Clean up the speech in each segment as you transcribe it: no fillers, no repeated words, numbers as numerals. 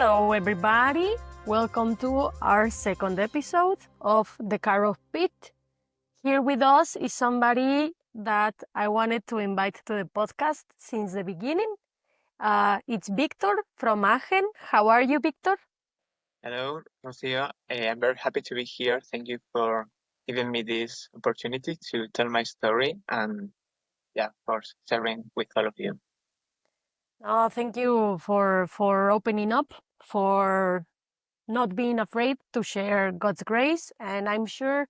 Hello, everybody. Welcome to our second episode of the Carob Pit. Here with us is somebody that I wanted to invite to the podcast since the beginning. It's Víctor from Aachen. How are you, Víctor? Hello, Rocio. I'm very happy to be here. Thank you for giving me this opportunity to tell my story and, of course, sharing with all of you. Thank you for opening up, for not being afraid to share God's grace. And I'm sure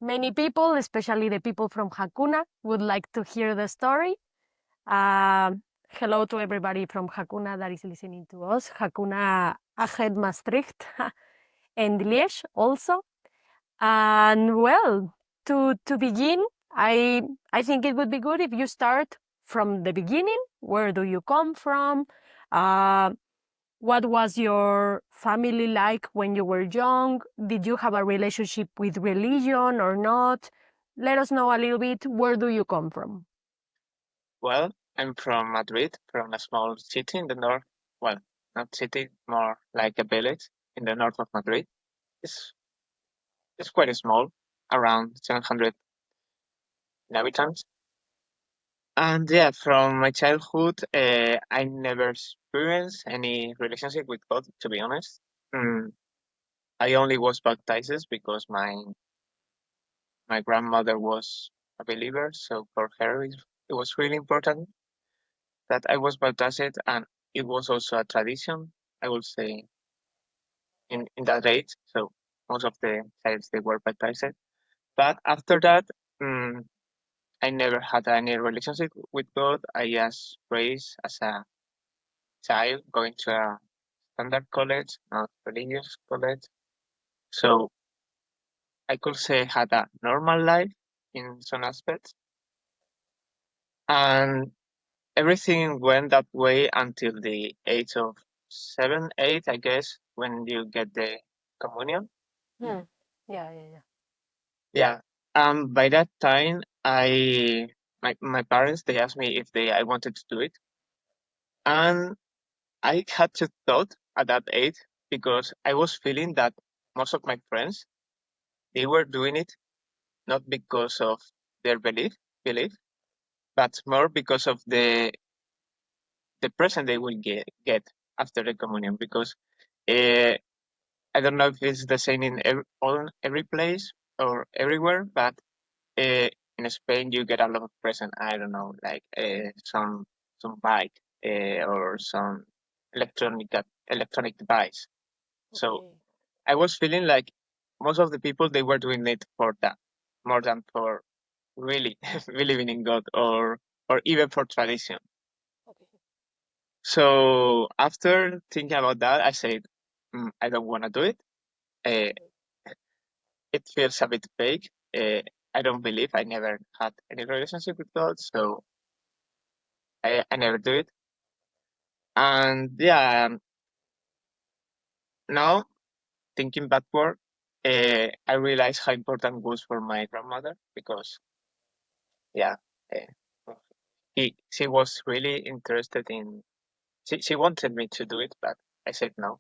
many people, especially the people from Hakuna, would like to hear the story. Hello to everybody from Hakuna that is listening to us. Hakuna Ahed Maastricht and Liège also. And well, to begin, I think it would be good if you start from the beginning. Where do you come from? What was your family like when you were young? Did you have a relationship with religion or not? Let us know a little bit. Where do you come from? Well, I'm from Madrid, from a small city in the north. Well, not city, more like a village in the north of Madrid. It's, it's quite small, around 700 inhabitants. And from my childhood, I never experienced any relationship with God, to be honest. Mm, I only was baptized because my grandmother was a believer, so for her it was really important that I was baptized, and it was also a tradition, I would say, in that age. So most of the childs they were baptized. But after that, mm, I never had any relationship with God. I just prayed as a child, going to a standard college, not religious college. So I could say had a normal life in some aspects. And everything went that way until the age of 7, 8, I guess, when you get the communion. Hmm. Yeah. Yeah. By that time, my parents they asked me if I wanted to do it, and I had to thought at that age because I was feeling that most of my friends they were doing it not because of their belief, but more because of the present they will get after the communion because. Uh, I don't know if it's the same in every place or everywhere, but uh, in Spain you get a lot of present. I don't know, like some bike or some electronic device. So Okay. I was feeling like most of the people they were doing it for that more than for really believing in God or even for tradition. Okay. So after thinking about that, I said, I don't want to do it. Uh, it feels a bit fake. I don't believe I never had any relationship with God, so I never do it. And now thinking backward, I realize how important it was for my grandmother because yeah, uh, she was really interested in. She wanted me to do it, but I said no.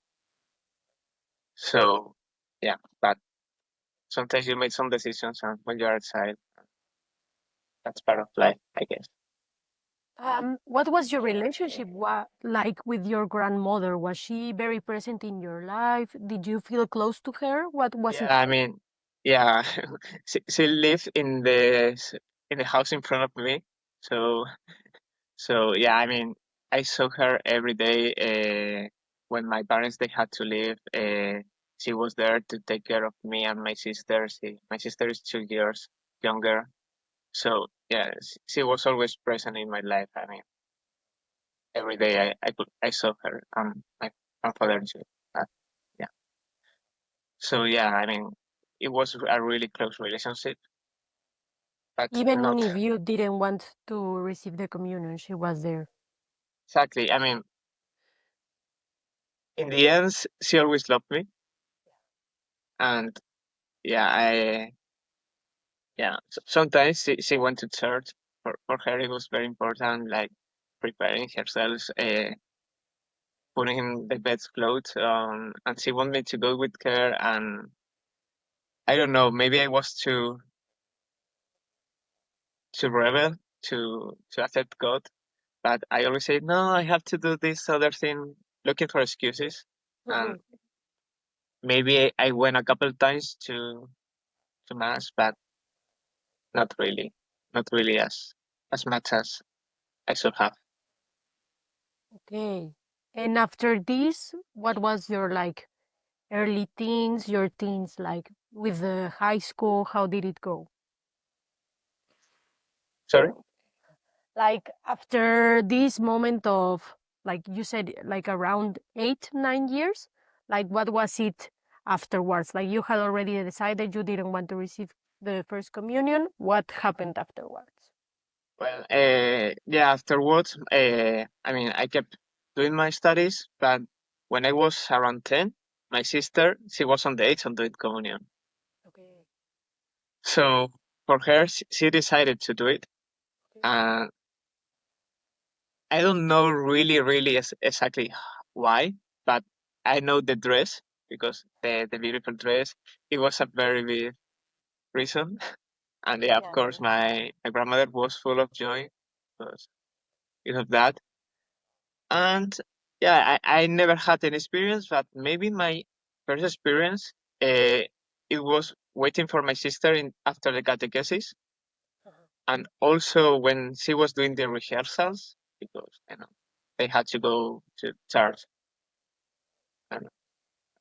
So but sometimes you make some decisions, and when you're outside, that's part of life, I guess. What was your relationship like with your grandmother? Was she very present in your life? Did you feel close to her? What was it Yeah, I like? mean, yeah, she lived in the house in front of me, so yeah, I mean, I saw her every day. When my parents they had to leave, she was there to take care of me and my sister. My sister is 2 years younger, so yeah, she was always present in my life. I mean, every day I saw her and my grandfather too. Uh, yeah, so yeah, I mean, it was a really close relationship but Even not if you didn't want to receive the communion, she was there. exactly. I mean, in the end, she always loved me, and yeah, sometimes she went to church. For her, it was very important, like preparing herself, putting the bed's clothes on, and she wanted me to go with her. And I don't know, maybe I was too rebel to accept God, but I always say no. I have to do this other thing, looking for excuses. And Mhm. maybe I went a couple times to mass, but not really, not really as much as I should have. Okay. And after this, what was your like early teens, your teens, like with the high school? How did it go? Sorry. Like after this moment of, like you said, like around 8, 9 years, like what was it afterwards? Like you had already decided you didn't want to receive the first communion. What happened afterwards? Well, yeah, afterwards, I mean, I kept doing my studies, but when I was around 10, my sister, she was on the age of doing communion. Okay. So for her, she decided to do it. Okay. And I don't know really exactly why, but I know the dress because the beautiful dress, it was a very big reason. And yeah, of Yeah, course, my grandmother was full of joy because of that. And yeah, I never had an experience, but maybe my first experience, uh, it was waiting for my sister in after the catechesis, yeah. and also when she was doing the rehearsals, because they had to go to church a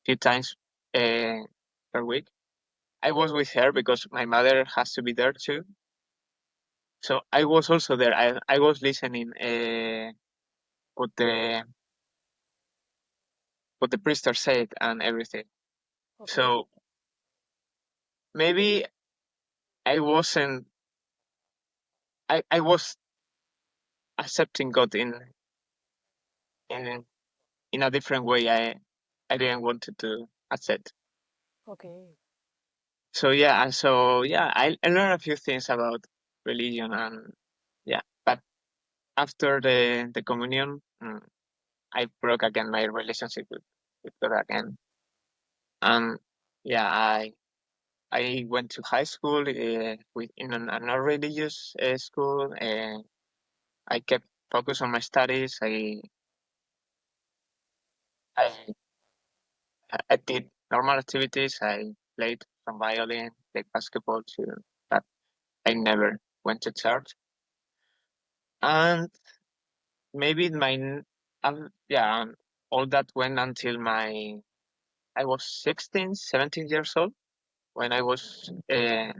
few times uh, per week. I was with her because my mother has to be there too. So I was also there. I was listening what the what the priester said and everything. Okay. So maybe I wasn't. I was accepting God in in a different way. I didn't want to accept. Okay. So yeah, I learned a few things about religion. And yeah, but after the communion, I broke again my relationship with God again. And yeah, I went to high school with in a non-religious school. I kept focused on my studies. I I did normal activities. I played some violin, played basketball too, but I never went to church. And maybe yeah, all that went until I was 16, 17 years old when I Okay. was yeah,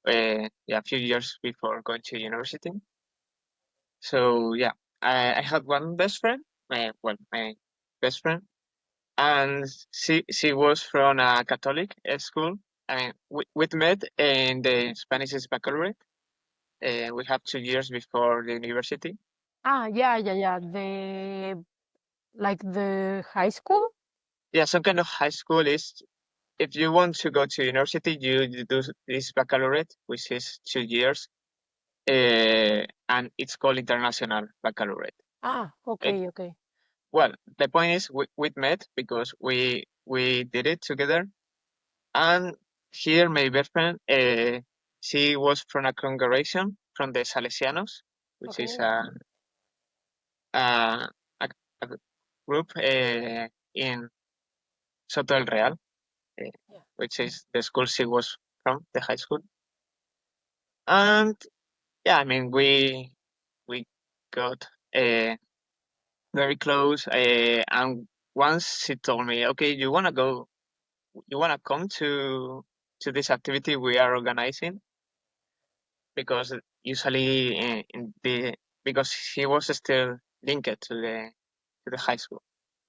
a few years before going to university. So yeah, I had one best friend, my best friend, and she was from a Catholic school. I mean, we met in the Spanish baccalaureate. We have 2 years before the university. Ah, yeah, yeah, yeah. The like the high school. Yeah, some kind of high school is if you want to go to university, you do this baccalaureate, which is 2 years, and it's called international baccalaureate. Ah, It, okay, okay. well, the point is we met because we did it together. And here, my best friend, she was from a congregation from the Salesianos, which is Okay. a, a, a group in Soto del Real, uh, Yeah. which is the school she was from, the high school. And yeah, I mean, we got very close. And once she told me, okay, you wanna come to this activity we are organizing? Because usually in the because he was still linked to the high school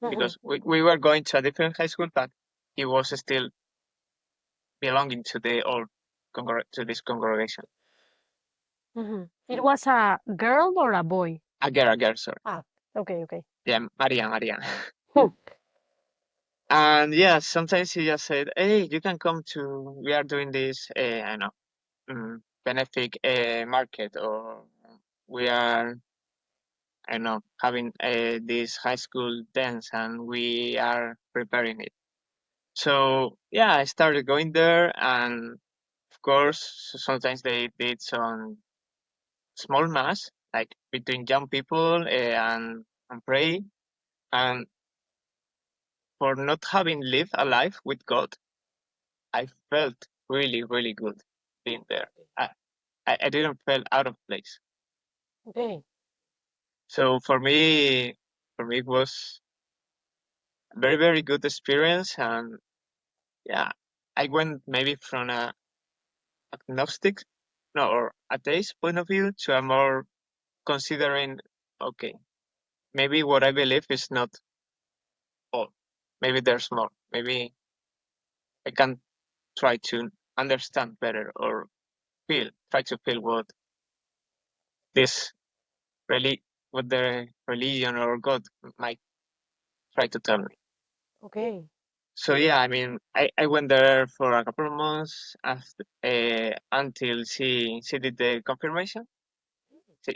Mhm, because we were going to a different high school, but he was still belonging to the old to this congregation. mhm. It was a girl or a boy? A girl, sorry. Ah, okay, okay. Yeah, Maria. Hmm. And yeah, sometimes he just said, "Hey, you can come to. We are doing this. I know, benefit market, or we are I don't know, having this high school dance, and we are preparing it. So yeah, I started going there, and of course, sometimes they did some small mass, like between young people and pray. And for not having lived a life with God, I felt really, really good being there. I didn't feel out of place. Okay. So for me, it was a very, very good experience. And yeah, I went maybe from a agnostic, no, or atheist point of view to a more considering, okay, maybe what I believe is not all. Maybe there's more. Maybe I can try to understand better or try to feel this really, what the religion or God might try to tell me. Okay. So yeah, I mean, I went there for a couple of months after, until she did the confirmation.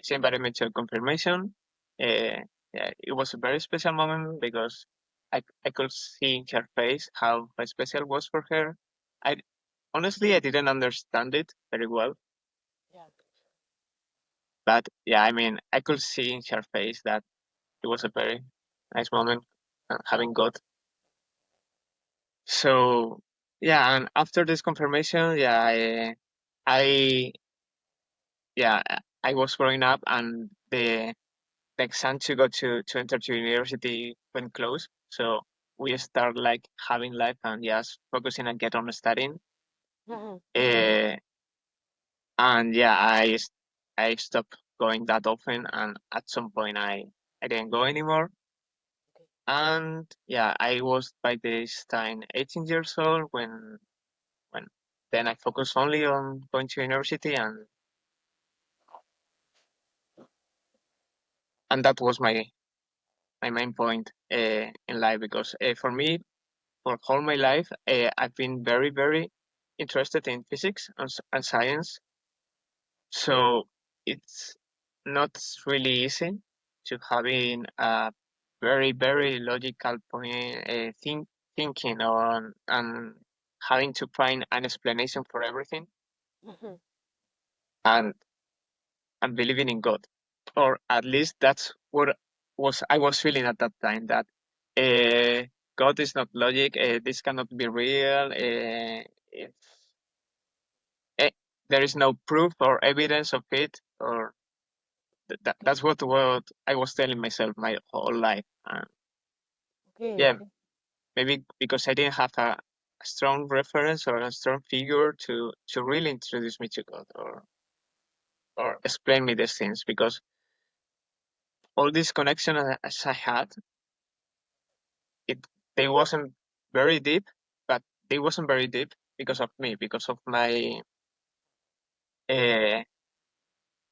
She invited me to a confirmation. Yeah, it was a very special moment because I could see in her face how special it was for her. I honestly I didn't understand it very well, Yeah. but yeah, I mean, I could see in her face that it was a very nice moment having God. So yeah, and after this confirmation, yeah, I yeah, I was growing up, and the exam to go to enter to university went close. So we start like having life and just focusing and get on studying. Mhm. Uh, and yeah, I stopped going that often, and at some point I didn't go anymore. Okay. And yeah, I was by this time 18 years old when then I focused only on going to university, and that was my main point in life, because for me, for all my life, I've been very, very interested in physics and science. So it's not really easy to having a very, very logical point thinking on and having to find an explanation for everything, Mhm. and and believing in God, or at least that's what was I was feeling at that time, that uh, God is not logic. This cannot be real. It's, eh, there is no proof or evidence of it, or Okay. that's what I was telling myself my whole life. And Okay. yeah, Okay. maybe because I didn't have a strong reference or a strong figure to really introduce me to God, or explain me these things, because all this connection as I had, it they wasn't very deep, but they wasn't very deep because of me, because of my uh,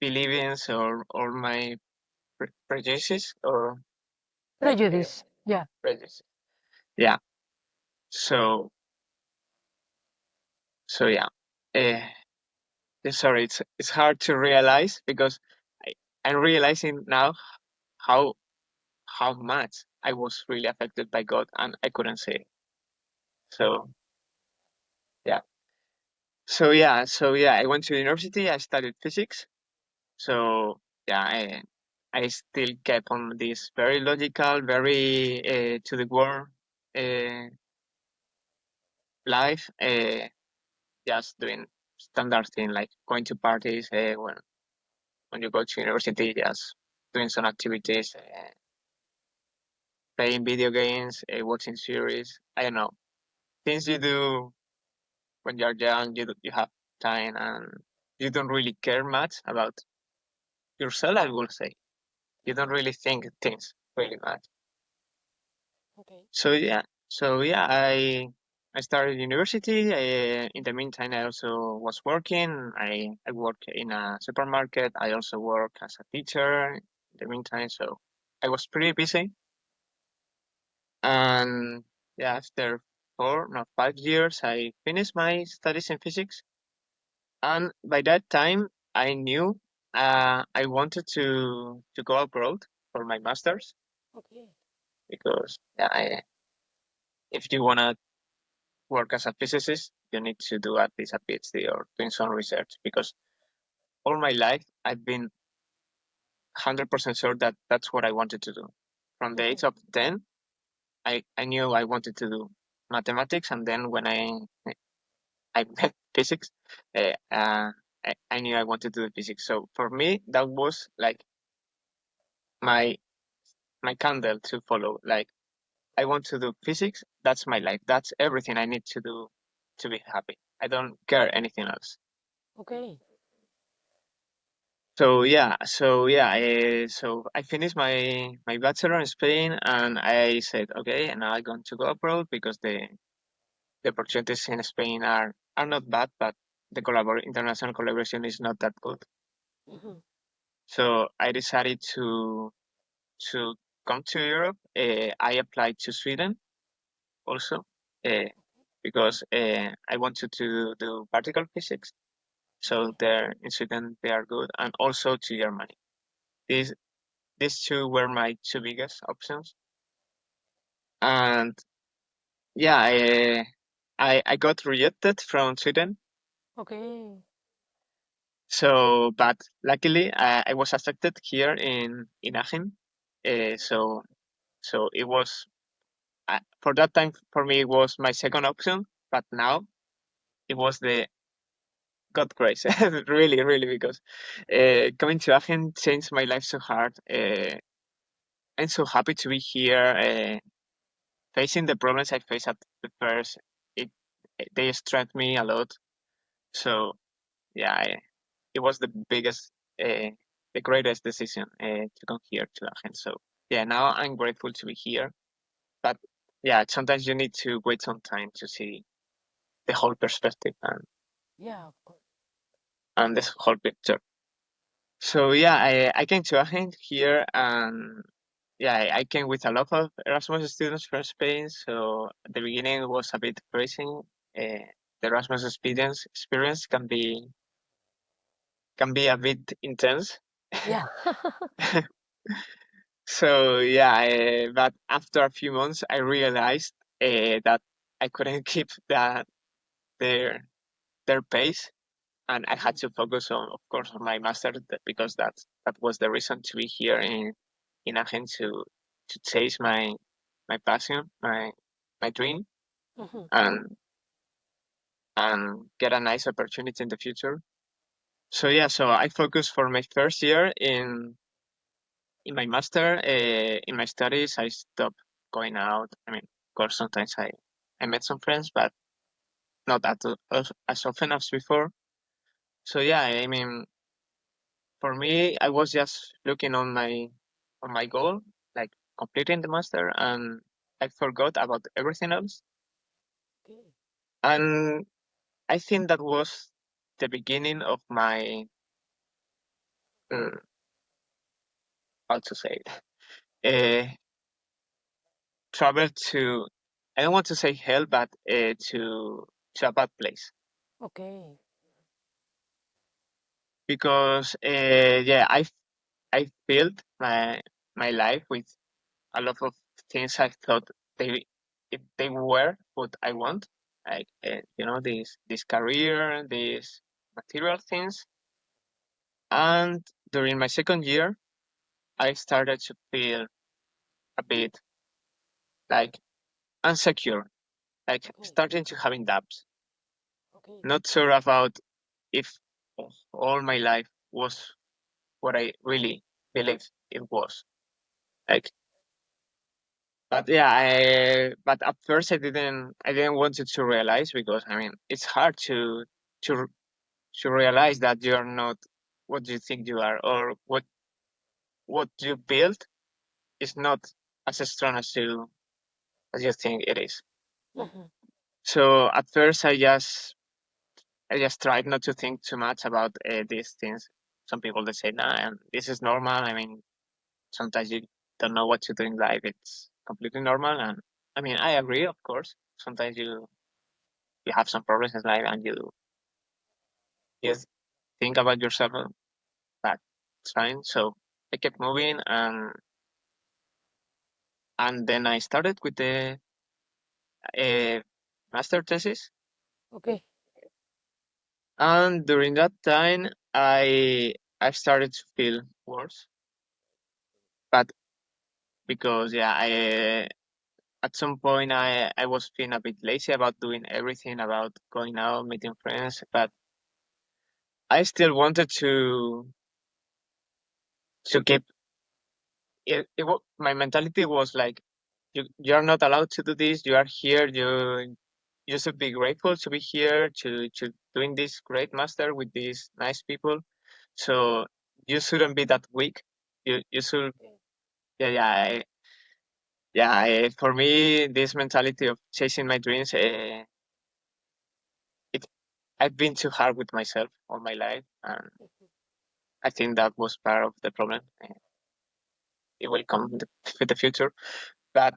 beliefs, or my prejudices, or like Prejudice. Yeah. prejudice. Yeah. So yeah. Uh, sorry, it's hard to realize, because I, I'm realizing now how much I was really affected by God, and I couldn't say it. So yeah. So yeah, I went to university. I studied physics. So yeah, I still kept on this very logical, very to the world uh, life, just doing standard thing like going to parties when you go to university, just doing some activities, playing video games, watching series. I don't know, things you do when you're young. You have time, and you don't really care much about yourself. I will say you don't really think things really much. Okay. So yeah, I started university. In the meantime, I also was working. I work in a supermarket. I also work as a teacher in the meantime. So I was pretty busy. And yeah, after 5 years, I finished my studies in physics. And by that time, I knew I wanted to go abroad. for my master's Okay. because if you wanna work as a physicist, you need to do at least a PhD or doing some research because all my life I've been 100% sure that that's what I wanted to do. From the age Okay. of 10, I knew I wanted to do mathematics, and then when I met physics, I knew I wanted to do physics. So for me, that was like my my candle to follow. Like I want to do physics. That's my life. That's everything I need to do to be happy. I don't care anything else. Okay. So I finished my bachelor in Spain, and I said, okay, and now I'm going to go abroad because the opportunities in Spain are not bad, but the international collaboration is not that good. Mhm. So I decided to come to Europe. I applied to Sweden also uh, because I wanted to do particle physics. So Okay. there in Sweden they are good, and also to Germany. These these two were my two biggest options, and yeah, I got rejected from Sweden. Okay. So, but luckily I was accepted here in Aachen. So it was for that time for me it was my second option, but now it was the God grace, really, really, because coming to Aachen changed my life so hard. I'm so happy to be here. Facing the problems I faced at the first, it they strengthened me a lot. So yeah, it was the biggest, the greatest decision to come here to Aachen. So yeah, now I'm grateful to be here. But yeah, sometimes you need to wait some time to see the whole perspective Yeah, of course. and the whole picture. So yeah, I came to Aachen here, and yeah, I came with a lot of Erasmus students from Spain. So at the beginning it was a bit depressing. The Erasmus experience can be a bit intense. Yeah. So yeah, but after a few months, I realized that I couldn't keep their their pace, and I had Mhm. to focus on, of course, on my master because that was the reason to be here in Aachen to chase my passion, my dream, Mhm. and get a nice opportunity in the future. So yeah, so I focused for my first year in my master, in my studies. I stopped going out. I mean, of course, sometimes I met some friends, but not as often as before. So yeah, I mean, for me, I was just looking on my goal, like completing the master, and I forgot about everything else. Okay. And I think that was the beginning of my mm, how to say it, travel to. I don't want to say hell, but to a bad place Okay. because yeah, I filled my life with a lot of things I thought they they were what I want, like this career, these material things. And during my second year, I started to feel a bit like insecure, like Okay. starting to having doubts, Okay. not sure about if all my life was what I really believed it was. Like, but yeah, but at first I didn't want it to realize because I mean it's hard to to realize that you're not what you think you are, or what you build is not as strong as you think it is. Mhm. So at first I just tried not to think too much about these things. Some people they say, nah, and this is normal. I mean, sometimes you don't know what to do in life. It's completely normal, and I mean I agree, of course. Sometimes you have some problems in life and you think about yourself, but it's fine. So I kept moving, and and then I started with the uh, master thesis. Okay. And during that time, I started to feel worse, but because yeah, I at some point I was feeling a bit lazy about doing everything, about going out, meeting friends, but I still wanted to keep my mentality was like you are not allowed to do this. You are here. You should be grateful to be here to doing this great master with these nice people. So you shouldn't be that weak. You should yeah for me this mentality of chasing my dreams it I've been too hard with myself all my life, and I think that was part of the problem. It will come with the future, but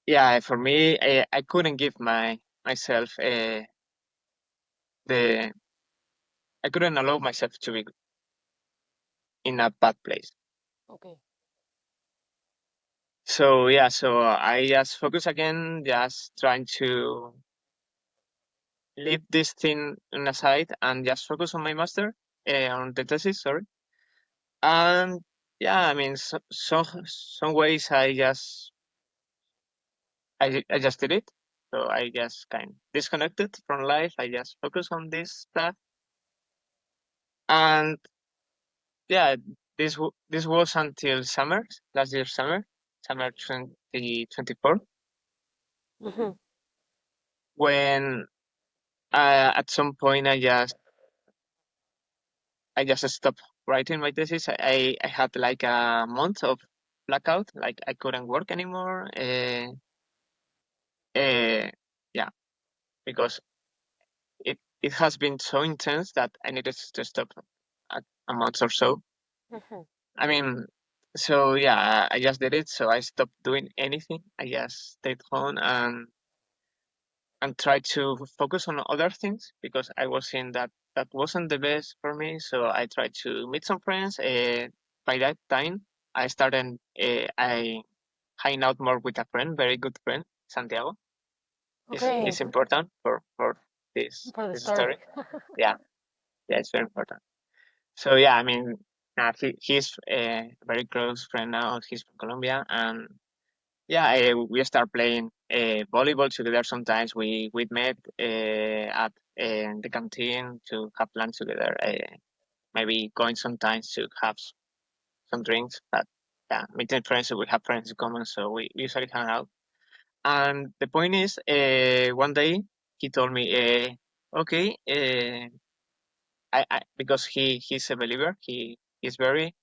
yeah, for me, I couldn't give myself the I couldn't allow myself to be in a bad place. Okay. So yeah, so I just focus again, just trying to leave this thing on the side and just focus on my master, on the thesis. Sorry, and yeah, I mean, some ways I just did it. So I just kind of disconnected from life. I just focus on this stuff, and yeah, this was until summer, last year summer 2024, Mhm. when at some point I just stopped writing my thesis. I had like a month of blackout, like I couldn't work anymore. Uh, yeah, because it has been so intense that I needed to stop at a month or so. Mhm. I mean, so yeah, I just did it. So I stopped doing anything. I just stayed home and tried to focus on other things because I was seeing that that wasn't the best for me. So I tried to meet some friends. By that time, I started I hang out more with a friend, very good friend, Santiago. Okay. Is important for For the this story. story. Yeah, yeah, it's very important. So yeah, I mean, he's a very close friend now. He's from Colombia, and yeah, we start playing volleyball together. Sometimes we met at the canteen to have lunch together. Maybe going sometimes to have some drinks. But yeah, meeting friends, so we have friends in common, so we usually hang out. And the point is, one day he told me, "Okay, because he's a believer, he's very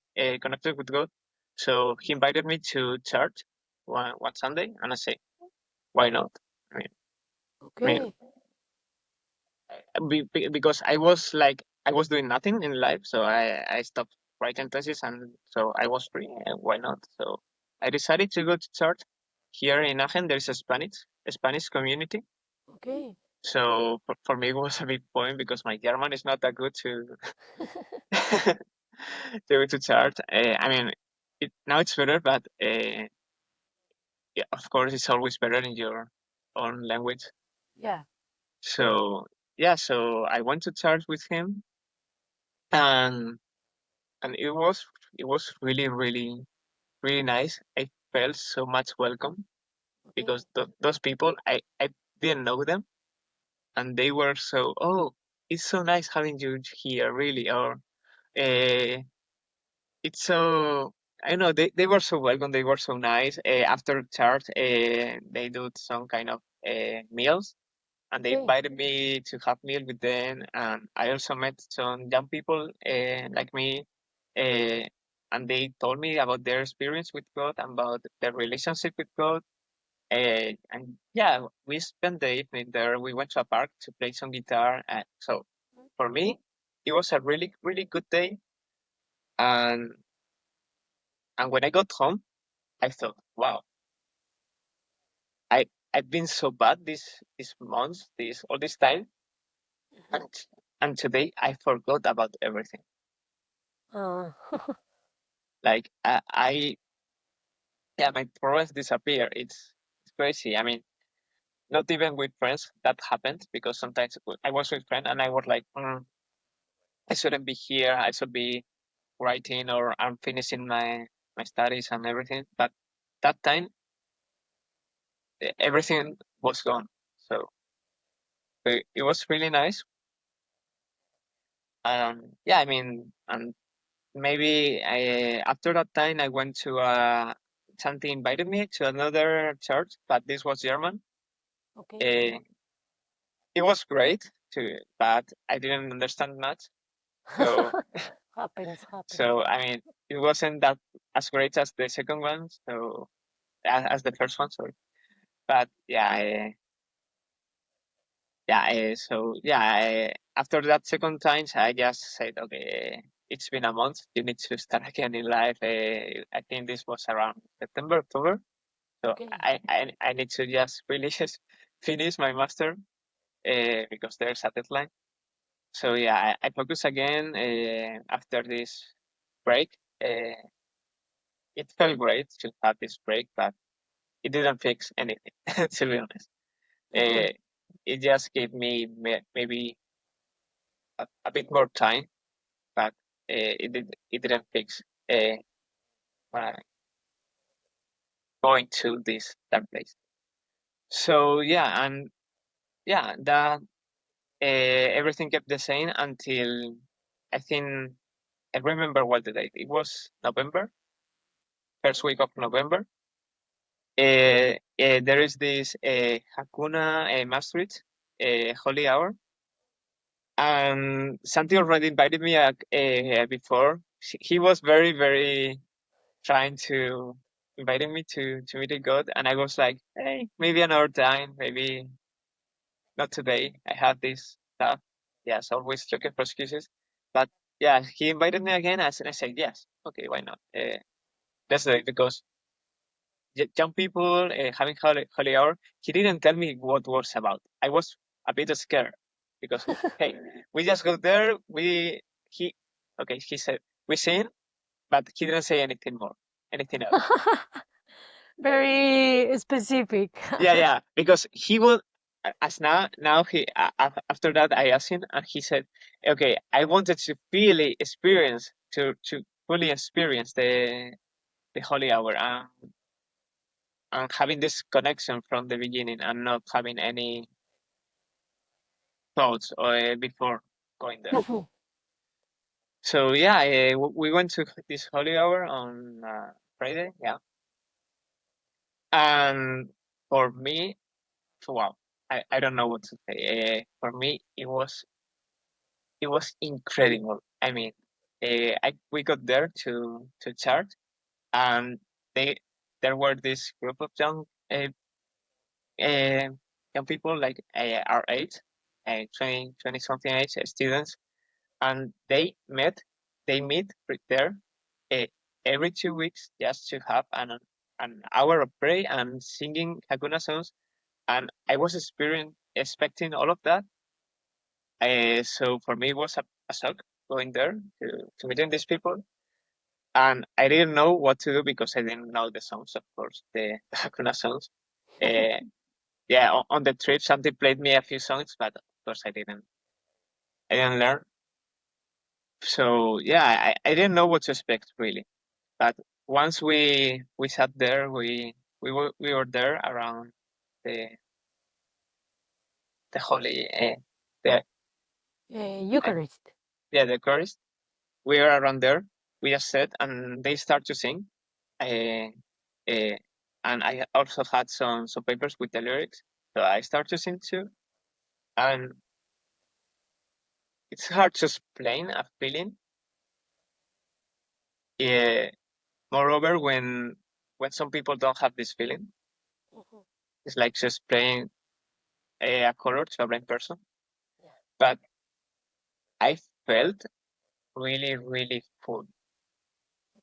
connected with God, so he invited me to church one Sunday, and I say, why not? I mean, I mean, Okay. because I was like I was doing nothing in life, so I stopped writing thesis, and so I was free. And why not? So I decided to go to church. Here in Aachen, there's a Spanish community. Okay. So for me, it was a big point because my German is not that good to to church. I mean, now it's better, but yeah, of course, it's always better in your own language. Yeah. So yeah, so I went to church with him, and and it was really really nice. I felt so much welcome Okay. because those people I didn't know them, and they were so, oh, it's so nice having you here, really, or uh, it's so, I don't know, they were so welcome, they were so nice. After church, they do some kind of meals, and they Okay. invited me to have meal with them. And I also met some young people like me, uh, and they told me about their experience with God and about their relationship with God. And yeah, we spent the evening there. We went to a park to play some guitar. So for me, it was a really really good day. And when I got home, I thought, wow, I've been so bad these months, this all this time, Mhm. and today I forgot about everything. Uh, Like yeah, my problems disappear. It's crazy. I mean, not even with friends that happened, because sometimes I was with friends and I was like, I shouldn't be here. I should be writing, or I'm finishing my studies and everything. But that time, everything was gone. So it was really nice. Yeah, I mean, and maybe after that time I went to something invited me to another church, but this was German. Okay. Uh, it was great too, but I didn't understand much. So Happens, happens. so I mean, it wasn't that as great as the second one. So as the first one, sorry. But yeah, so yeah, after that second time, I just said, okay, it's been a month. You need to start again in life. I think this was around September, October. So Okay. I need to just really just finish my master because there's a deadline. So yeah, I focus again after this break. It felt great to have this break, but it didn't fix anything, to be honest. Uh, it just gave me maybe a bit more time, but it didn't fix uh, going to this that place. So yeah, and yeah, that everything kept the same until I think I remember what the date. It was November, first week of November. There is this Hakuna Maastricht holy hour, and Santi already invited me before. He was very very trying to inviting me to meet a god, and I was like, hey, maybe another time, maybe not today. I have this stuff. Yes, always looking for excuses. But yeah, he invited me again, and I said yes. Okay, why not? Let's do it, because young people having holy hour. He didn't tell me what was about. I was a bit scared because hey, we just go there. He okay. He said we sing, but he didn't say anything more, anything else. Very specific. Yeah, because he will. As now he after that I asked him, and he said, okay, I wanted to really experience to fully experience the holy hour, and having this connection from the beginning, and not having any thoughts before going there. So yeah, we went to this holy hour on Friday, yeah, and for me, wow, I don't know what to say. For me, it was incredible. I mean, we got there to church, and they there were this group of uh, uh, young people like our age, 20 something age students, and they meet right there uh, every 2 weeks just to have an hour of prayer and singing Hakuna songs, and I was expecting all of that. So for me, it was a shock going there to meeting these people, and I didn't know what to do because I didn't know the songs, of course, the Hakuna songs. Uh, yeah, on the trip, somebody played me a few songs, but of course I didn't learn. So yeah, I didn't know what to expect really. But once we sat there, we were there around the the holy the uh, Eucharist. yeah, the chorus. We were around there. We just sat and they start to sing. Uh, uh, and I also had some papers with the lyrics, so I start to sing too. And it's hard to explain a feeling. Uh, Moreover, when some people don't have this feeling, Mhm. it's like just playing a color to a blind person. Yeah. But I felt really, really full,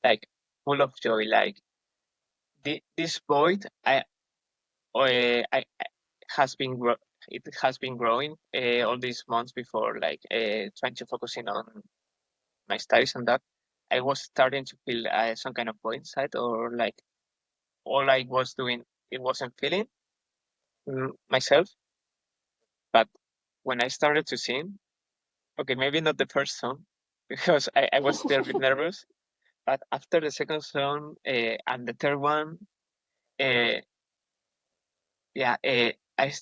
like full of joy. Like this void, I has been it has been growing all these months before, like trying to focusing on my studies and that. I was starting to feel some kind of void inside, or like all I was doing, it wasn't feeling myself. But when I started to sing, okay, maybe not the first song because I was still a bit nervous. But after the second song and the third one, uh, yeah, I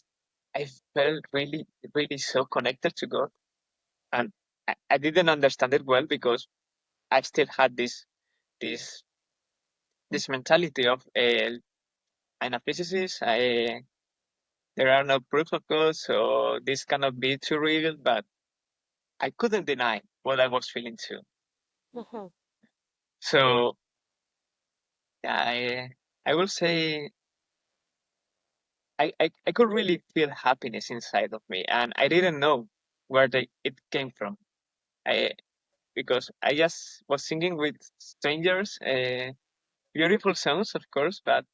felt really, really so connected to God, and I didn't understand it well because I still had this this mentality of I'm a physicist. There are no proofs of God, so this cannot be too real. But I couldn't deny what I was feeling too. Mhm. So yeah, I will say I could really feel happiness inside of me, and I didn't know where it came from. I because I just was singing with strangers, beautiful songs, of course, but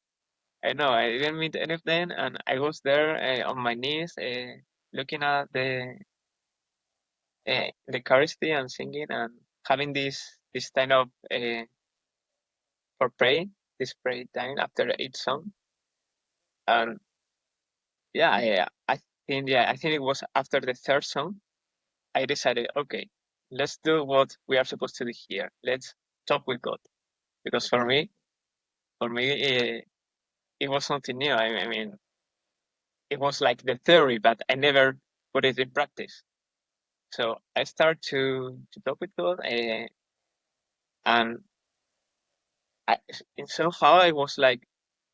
I know I didn't meet any of them, and I was there on my knees, looking at the Eucharisty and singing and having this kind of for praying, this prayer time after each song, and yeah, I think it was after the third song I decided, okay, let's do what we are supposed to do here. Let's talk with God because Okay. for me, it was something new. I mean, it was like the theory, but I never put it in practice. So I started to talk with God, and I, in somehow I was like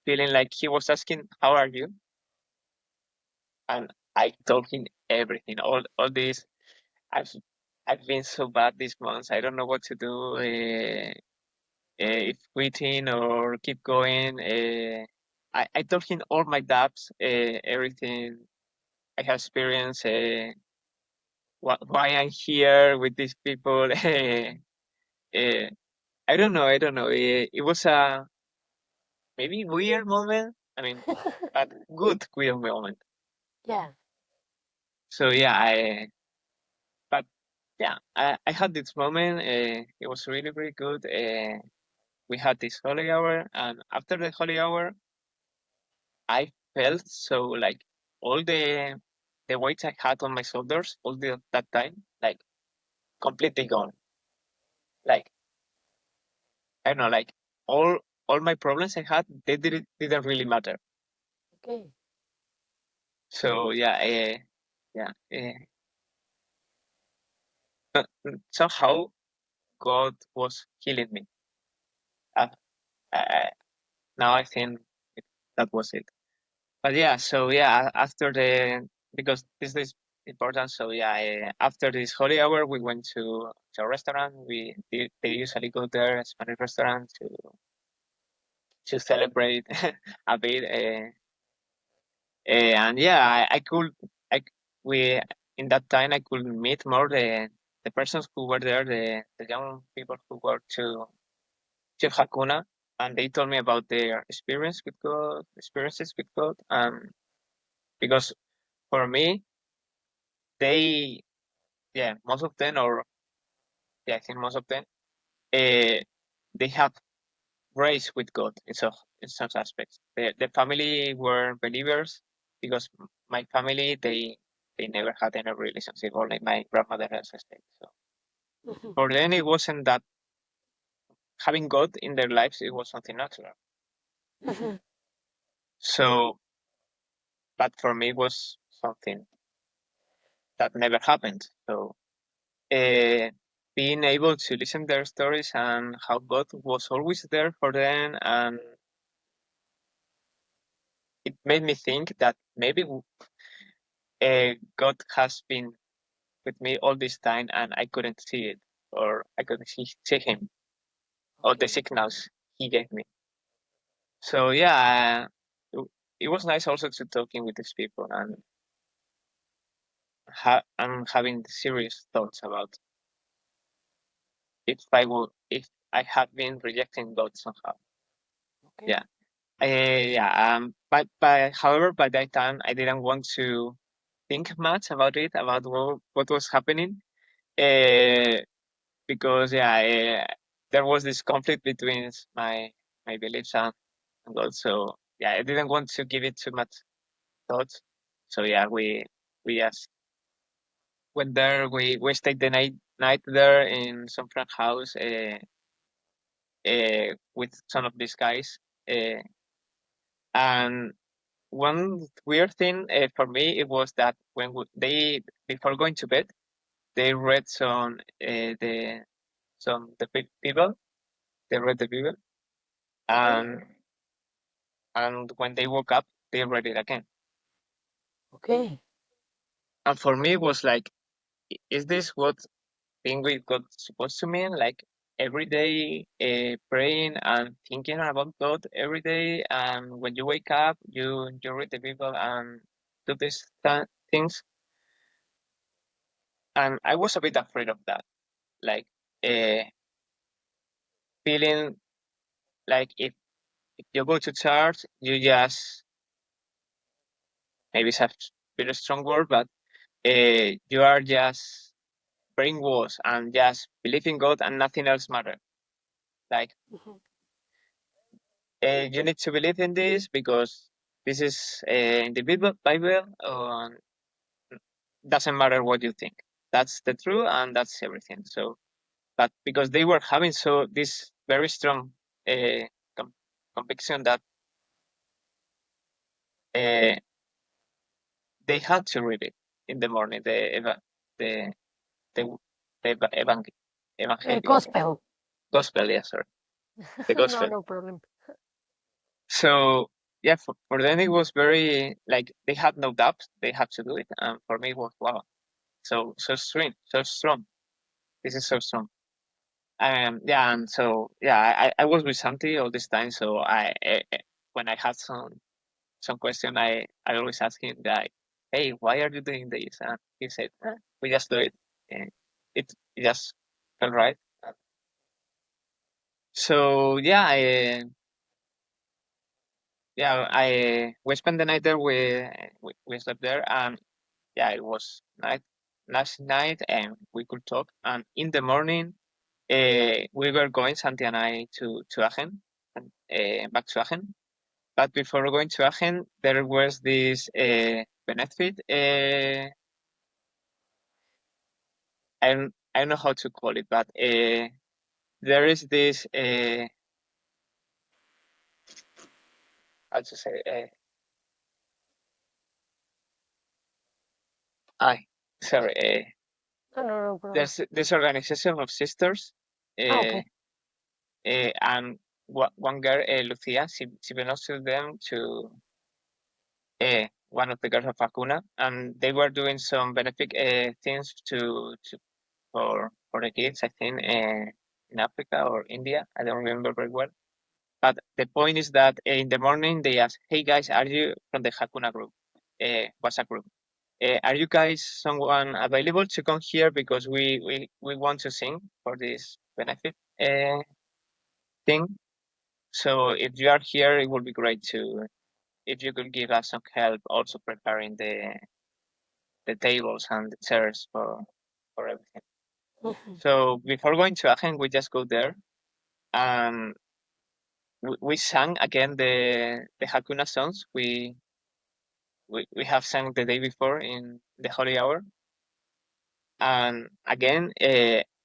feeling like He was asking, "How are you?" And I told Him everything, all this. I've I've been so bad these months. I don't know what to do. If quitting or keep going. I told him all my doubts, everything I have experienced, why I'm here with these people. I don't know. I don't know. It was a maybe weird moment. I mean, but good weird moment. Yeah. So yeah, but yeah, I had this moment. It was really, really good. We had this holy hour, and after the holy hour, I felt so like all the weight I had on my shoulders that time, like completely gone. Like I don't know, like all my problems I had, they didn't really matter. Okay. So yeah, yeah. Somehow God was healing me. Uh, uh, now I think that was it. But yeah, so yeah, after the because this is important. So yeah, after this holy hour, we went to a restaurant. They usually go there, a Spanish restaurant, to celebrate a bit. And yeah, I could I c- we in that time I could meet more the persons who were there, the young people who were to Hakuna, and they told me about their experiences with God, because for me they yeah, most of them, or yeah, I think most of them, uh, they have raised with God in some aspects. The family were believers because my family they never had any relationship. Only my grandmother has a stayed. So Mhm. for them, it wasn't that having God in their lives. It was something natural. Mhm. So, but for me, it was something that never happened. So. Uh, Being able to listen their stories and how God was always there for them, and it made me think that maybe God has been with me all this time and I couldn't see it, or I couldn't see Him, or the Okay. signals He gave me. So yeah, it was nice also to talking with these people, and I'm having serious thoughts about if I had been rejecting God somehow. Okay. Yeah. Yeah. However, by that time, I didn't want to think much about it, about what was happening, uh, because yeah, there was this conflict between my beliefs God. So yeah, I didn't want to give it too much thought. So yeah, we just went there. We stayed the night there in some friend house with some of these guys. Uh, and one weird thing for me it was that when they before going to bed they read the people they read the Bible Okay. and when they woke up they read it again. Okay. And for me it was like, is this what being with God supposed to mean? Like every day praying and thinking about God every day, and when you wake up, you read the Bible and do these things. And I was a bit afraid of that, like uh, feeling like if you go to church, you just maybe it's a bit of strong word, but you are just brainwashed and just believe in God and nothing else matters. Like Mhm. you need to believe in this because this is in the Bible. Doesn't matter what you think. That's the truth, and that's everything. So, but because they were having this very strong uh, com- conviction that uh, they had to read it in the morning, the the, the evangelio, Gospel. gospel, yes, sorry, the No, gospel. no problem. So yeah, for them it was very like they had no doubts, they had to do it, and for me it was wow, so strong. This is so strong. Yeah, and so yeah, I was with Santi all this time. So when I had some question, I always ask him like, "Hey, why are you doing this?" And he said, "We just do it. And it just felt right." So I we spent the night there. We slept there, and yeah, it was nice night, and we could talk. And in the morning, we were going Santi and I to Aachen, and back to Aachen. But before going to Aachen, there was this benefit. I don't know how to call it, but there is this how to say I sorry No, no, no problem. there's this organization of sisters, Ah, uh, okay. and one girl, Lucia, she belongs to them to one of the girls of Hakuna, and they were doing some benefit things to for the kids, I think, in Africa or India. I don't remember very well. But the point is that in the morning they ask, "Hey guys, are you from the Hakuna group, WhatsApp group? Are you guys someone available to come here because we want to sing for this benefit thing? So if you are here, it would be great to if you could give us some help, also preparing the tables and the chairs for everything." Mhm. So before going to Aachen, we just go there and we sang again the Hakuna songs we have sang the day before in the holy hour, and again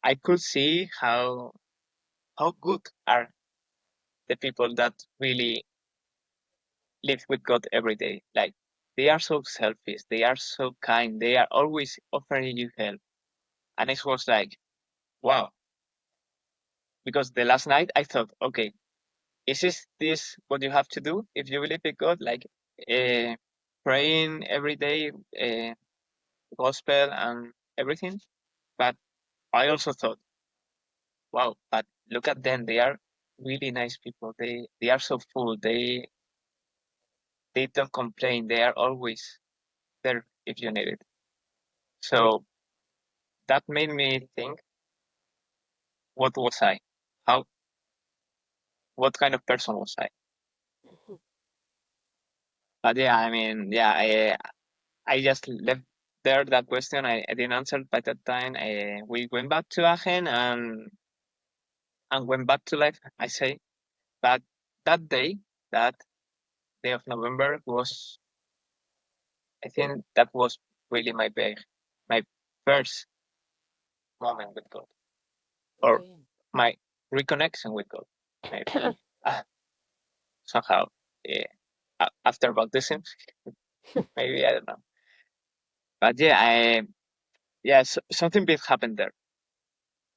I could see how good are the people that really live with God every day. Like they are so selfish, they are so kind, they are always offering you help, and it was like wow. Because the last night I thought, okay, is this what you have to do if you believe in God? Like uh, praying every day, gospel and everything. But I also thought, wow, but look at them. They are really nice people. They are so full. They don't complain. They are always there if you need it. So that made me think, what was I? How what kind of person was I? But yeah, I mean, yeah, I just left there that question. I didn't answer by that time. We went back to Aachen and went back to life, I say. But that day, that day of November was, I think that was really my first moment with God, or Okay. my reconnection with God, maybe uh, somehow. After baptism, maybe I don't know, but yeah, something big happened there.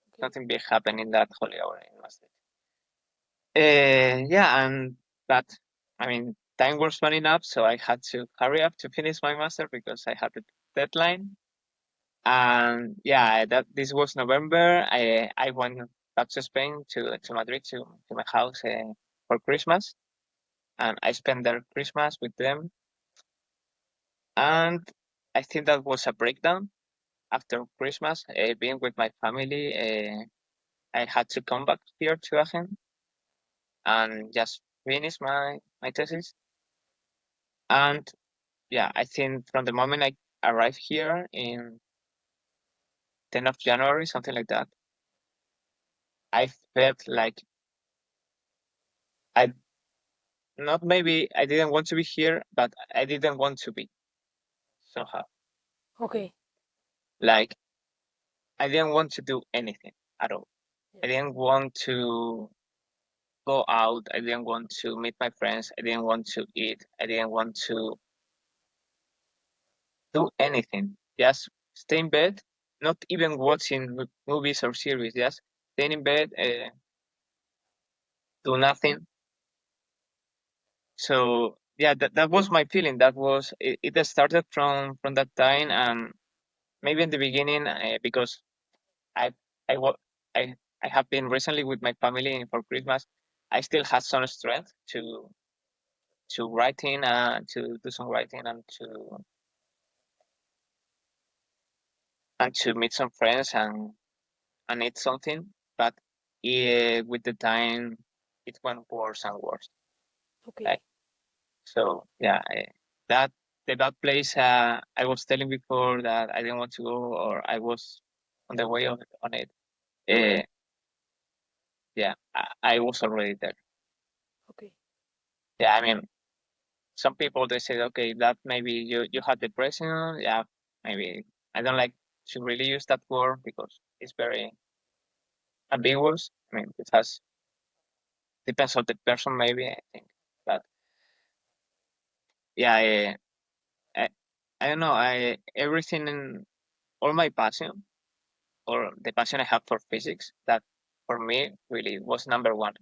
Okay. Something big happened in that holy hour in Master. Yeah, and but I mean, time was running up, so I had to hurry up to finish my master because I had a deadline. And yeah, that this was November. I went back to Spain to Madrid to my house for Christmas, and I spent there Christmas with them. And I think that was a breakdown after Christmas. Being with my family, I had to come back here to Aachen and just finish my thesis. And yeah, I think from the moment I arrived here in 10th of January, something like that, I felt like I not maybe I didn't want to be here, but I didn't want to be somehow. Okay. Like I didn't want to do anything at all. I Yeah. didn't want to go out. I didn't want to meet my friends. I didn't want to eat. I didn't want to do anything. Just stay in bed, not even watching movies or series. Just stay in bed, do nothing. So yeah, that was my feeling. That was it started from that time, and maybe in the beginning because I I wa- I I have been recently with my family for Christmas. I still had some strength to writing to do some writing and to meet some friends and eat something. But with the time, it went worse and worse. Okay. Like so, yeah. That that place I was telling before that I didn't want to go or I was on the way on it. Uh, yeah, I was already there. Okay. Yeah, I mean, some people they say, okay, that maybe you had depression. Yeah, maybe I don't like to really use that word because it's very ambiguous. I mean, it has depends on the person, maybe I think, but yeah, I, I don't know. I everything in all my passion or the passion I have for physics that for me really was number one.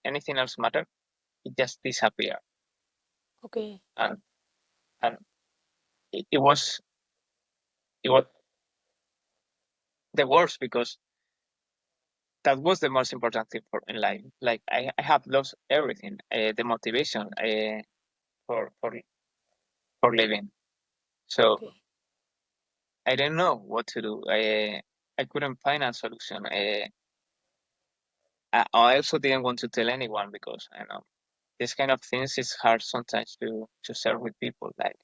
Anything else matter, it just disappeared, Okay. and and it was the worst because that was the most important thing for in life. Like I have lost everything, the motivation for for for living. So Okay. I didn't know what to do. I couldn't find a solution. I also didn't want to tell anyone because I know this kind of things is hard sometimes to share with people. Like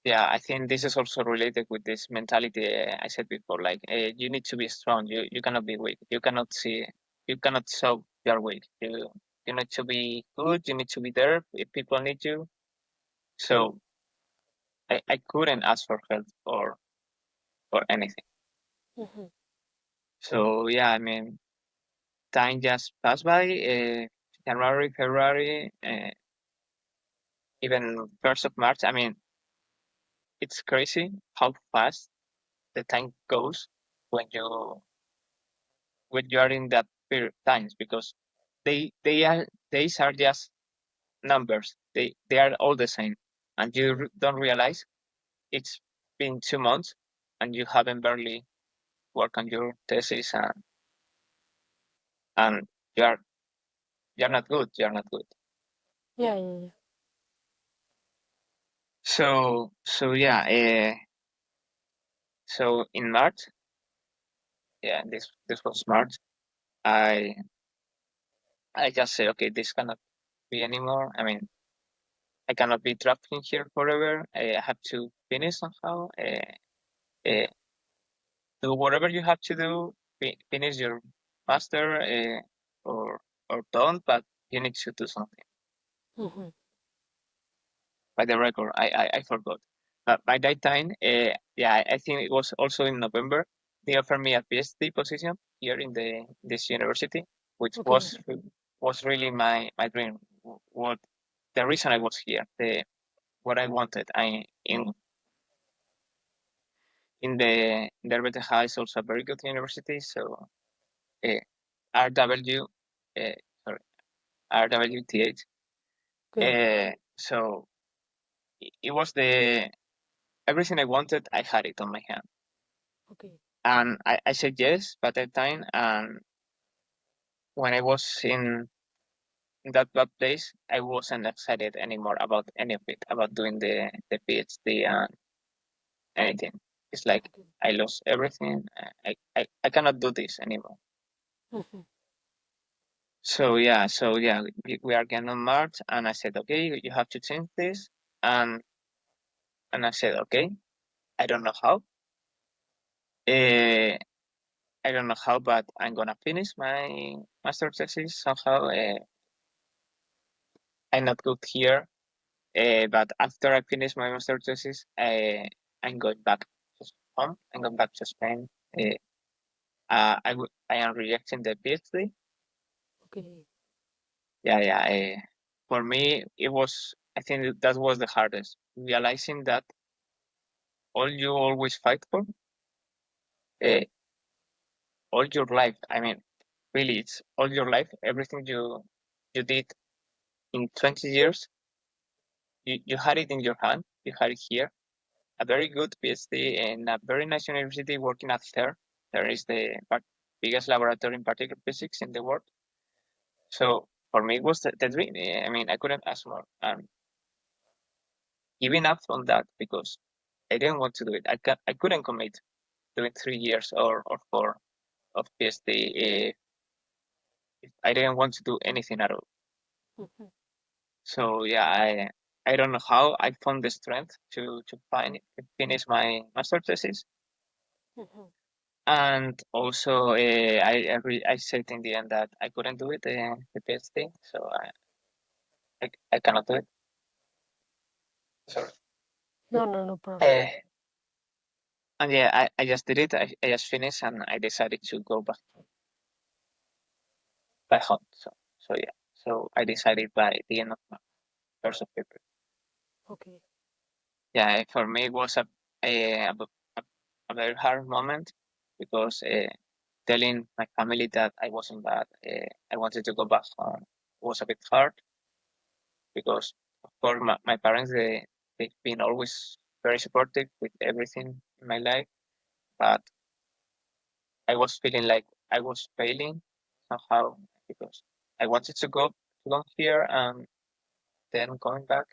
yeah, I think this is also related with this mentality I said before. Like you need to be strong. You cannot be weak. You cannot show you're weak. You need to be good. You need to be there if people need you. So I couldn't ask for help or anything. Mm-hmm. So yeah, I mean, time just passed by. January, February, even 1st of March. I mean, it's crazy how fast the time goes when you are in that period of times because days are just numbers. They are all the same, and you don't realize it's been 2 months and you haven't barely worked on your thesis and you're you're not good. You're not good. Yeah. Yeah. Yeah. So yeah. So in March, yeah, this was March. I I just say, okay, this cannot be anymore. I mean, I cannot be trapped in here forever. I have to finish somehow. Uh, do whatever you have to do. Finish your master or don't. But you need to do something. Mhm. By the record, I forgot. But by that time, yeah, I think it was also in November. They offered me a PhD position here in this university, which Okay. was really my dream. What the reason I was here, the what I wanted. I in the RWTH is also a very good university. So uh, RW, sorry, RWTH. Okay. So it was the everything I wanted. I had it on my hand. Okay. And I said yes by that time. And when I was in that bad place, I wasn't excited anymore about any of it, about doing the PhD and anything. It's like Okay. I lost everything. I cannot do this anymore. Mhm. So yeah, we are getting on March, and I said, okay, you have to change this, and I said, okay, I don't know how. Uh, I don't know how, but I'm gonna finish my master thesis somehow. I'm not good here. But after I finish my master thesis, I'm going back to home. I'm going back to Spain. I am rejecting the PhD. Okay. Yeah. For me, it was. I think that was the hardest. Realizing that all you always fight for, uh, all your life. I mean, really, it's all your life. Everything you did in 20 years, you had it in your hand. You had it here. A very good PhD in a very nice university working at CERN. There is the biggest laboratory in particle physics in the world. So for me, it was the dream. I mean, I couldn't ask more. And giving up on that because I didn't want to do it. I couldn't commit doing 3 years or four of PhD if I didn't want to do anything at all. Mhm. So yeah, I don't know how I found the strength to finish my master thesis. Mhm. And also, I said in the end that I couldn't do it, the PhD, so I cannot do it. Sorry. No, no, no problem. Uh, and yeah, I just did it. I just finished, and I decided to go back home. So yeah. So I decided by the end of my first of April. Okay. Yeah, for me it was a, a, a very hard moment because telling my family that I wasn't bad, I wanted to go back home was a bit hard because of course my parents they've been always very supportive with everything in my life, but I was feeling like I was failing somehow because I wanted to go here and then going back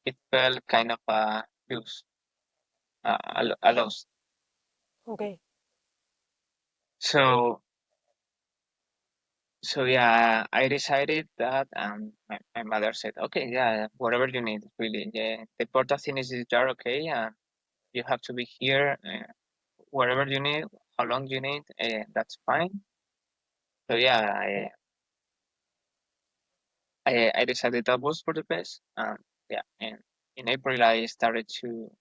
it felt kind of a lose, a loss. Okay. So yeah, I decided that, and my mother said, okay, yeah, whatever you need, really. Yeah, the important thing is that you're okay, and you have to be here. Whatever you need, how long you need, that's fine. So yeah, I decided that was for the best. And yeah, in April I started to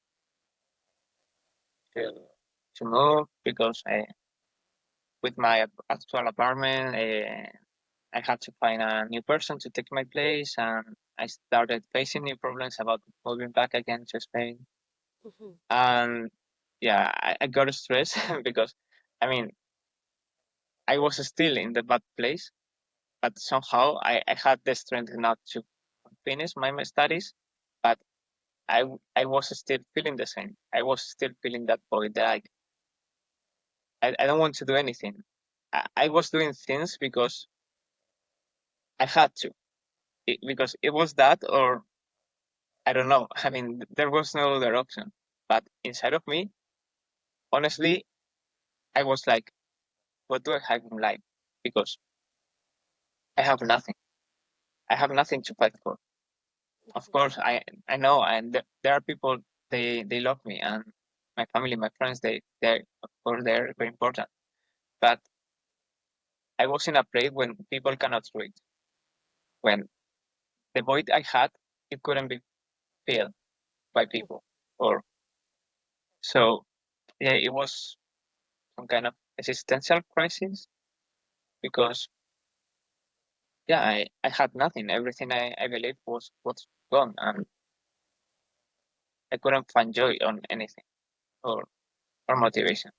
to move because with my actual apartment, I had to find a new person to take my place, and I started facing new problems about moving back again to Spain. Mhm. And yeah, I got stressed because I mean I was still in the bad place but somehow I had the strength not to finish my studies, but I was still feeling the same. I was still feeling that void that I don't want to do anything. I was doing things because I had to, because it was that or I don't know. I mean, there was no other option. But inside of me, honestly, I was like, what do I have in life? Because I have nothing. I have nothing to fight for. Of course, I know, and there are people they love me, and my family, my friends, they of course they're very important. But I was in a place when people cannot read. When the void I had, it couldn't be filled by people. Or so yeah, it was some kind of existential crisis because yeah, I had nothing. Everything I believed was gone, and I couldn't find joy on anything or motivation.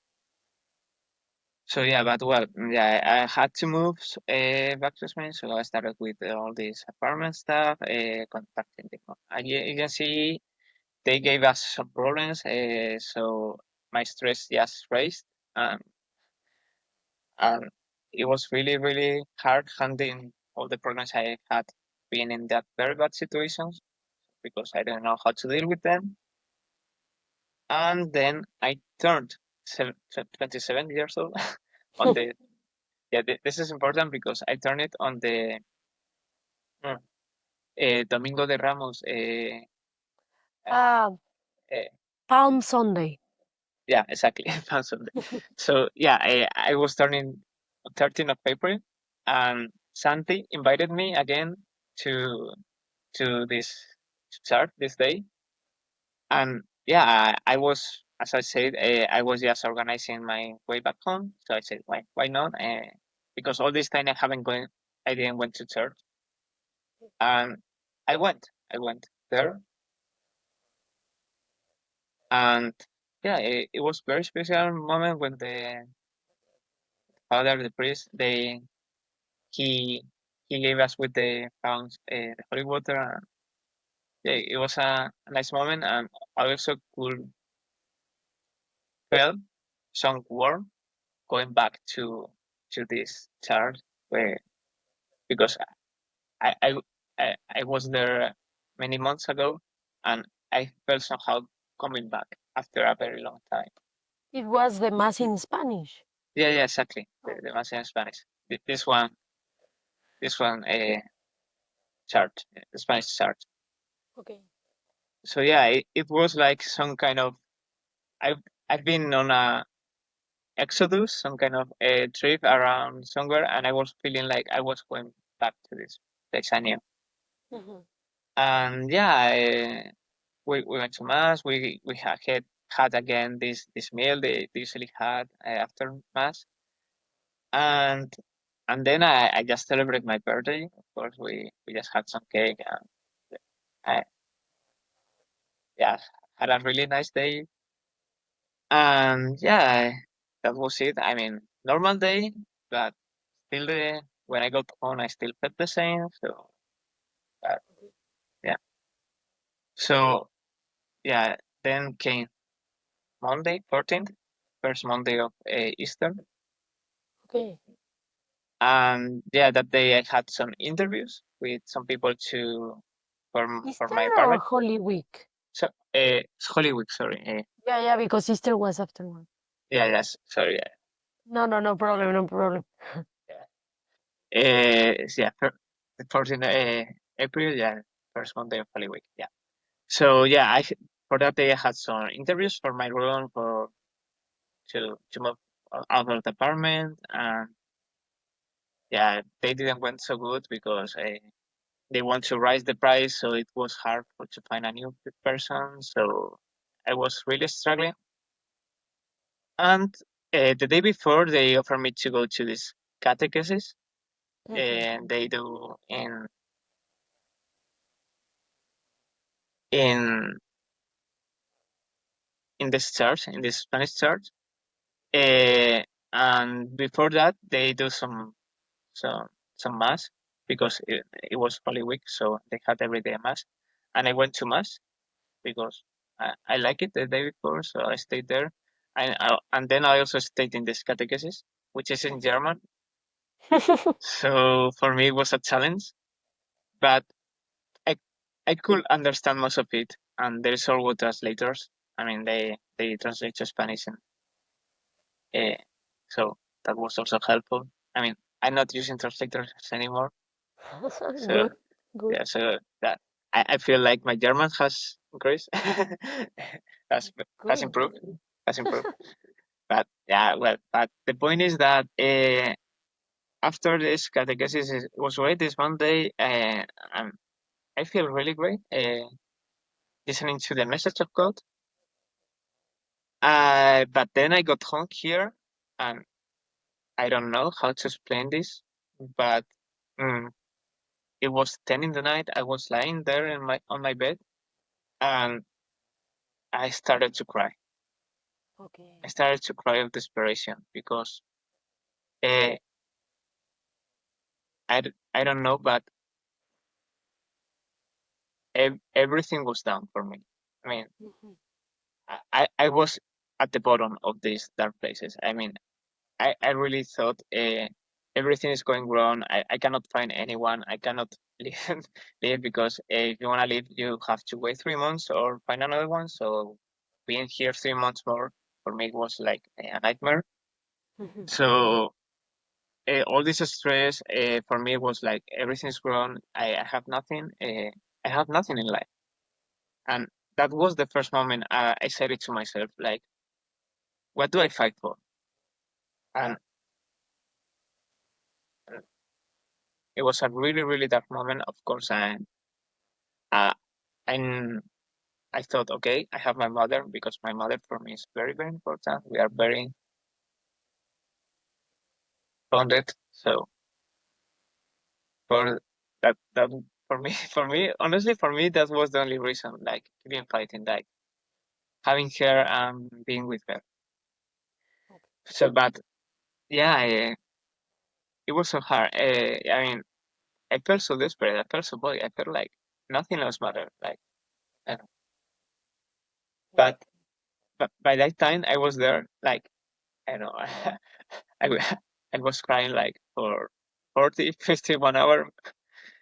So yeah, but well, yeah, I had to move back to Spain, so I started with all this apartment stuff, contacting the agency. They gave us some problems, so my stress just raised, um, and it was really really hard handling all the problems I had been in that very bad situations because I didn't know how to deal with them. And then I turned 27 years old on the yeah. This is important because I turned it on the mm, Domingo de Ramos. Uh, Ah, uh, Palm Sunday. yeah, exactly. Palm Sunday. So yeah, I was turning 13th of April, and Santi invited me again to this church this day, and yeah, I was, as I said, I was just organizing my way back home. So I said, why not? Because all this time I didn't went to church, and I went there, and yeah, it was very special moment when the father, the priest, he he gave us with the founts, the holy water. And yeah, it was a nice moment, and I also could feel some warmth going back to this church where because I I I was there many months ago, and I felt somehow coming back after a very long time. It was the mass in Spanish. Yeah, yeah, exactly. The Okay. mass in Spanish. This one, church, the Spanish church. Okay. So yeah, it was like some kind of I've I've been on a exodus, some kind of a trip around somewhere, and I was feeling like I was going back to this place I knew. Mhm. And yeah, we went to mass. We had again this meal they usually had after mass, and then I just celebrate my birthday. Of course, we just had some cake, and I yeah had a really nice day. And yeah, that was it. I mean, normal day, but still when I got home, I still felt the same. So yeah, so yeah, then came Monday, 14th, first Monday of Easter. Okay. And yeah, that day I had some interviews with some people to for Easter my or apartment. Holy Week? So it's Holy Week, sorry. Yeah, yeah, because Easter was afterward. Yeah, yes, sorry. No, no, no problem, no problem. Yeah, yeah, the 14th April, yeah, first Monday of Holy Week. Yeah. So yeah, for that day I had some interviews for my room for to move out of the apartment, and yeah, they didn't went so good because they want to raise the price, so it was hard to find a new person. So I was really struggling. And the day before, they offered me to go to this catechesis, Mhm. and they do in in this church, in this Spanish church. Uh, and before that, they do some some mass because it was Holy Week, so they had every day a mass. And I went to mass because I like it the day before, so I stayed there. And then I also stayed in this catechesis, which is in German. So for me, it was a challenge, but I I could understand most of it. And there's all good translators. I mean, they translate to Spanish, and uh, so that was also helpful. I mean, I'm not using translators anymore, so Good, good, yeah, so that I feel like my German has increased, has has good. improved, has improved. But yeah, well, but the point is that after this catechesis was great. This Monday, I feel really great listening to the message of God. But then I got home here, and I don't know how to explain this, but mm, it was 10 in the night. I was lying there in my on my bed, and I started to cry. Okay. I started to cry of desperation because uh, I don't know, but everything was down for me. I mean, Mhm. I was at the bottom of these dark places. I mean, I really thought everything is going wrong. I cannot find anyone. I cannot live because if you want to live, you have to wait 3 months or find another one. So being here 3 months more for me was like a nightmare. Mhm. So all this stress for me was like everything's gone. I have nothing. I have nothing in life, and that was the first moment I said it to myself, like, what do I fight for? And it was a really, really dark moment. Of course, uh, and I thought, okay, I have my mother because my mother for me is very, very important. We are very bonded. So for that for me, for me, honestly, for me, that was the only reason, like keeping fighting, like having her and being with her. Okay. So, but yeah, it was so hard. I mean, I felt so desperate. I felt so boy. I felt like nothing else mattered. Like, I don't- but Okay. but by that time, I was there. Like, I don't know. I, w- I was crying like for 40, 50, 1 hour,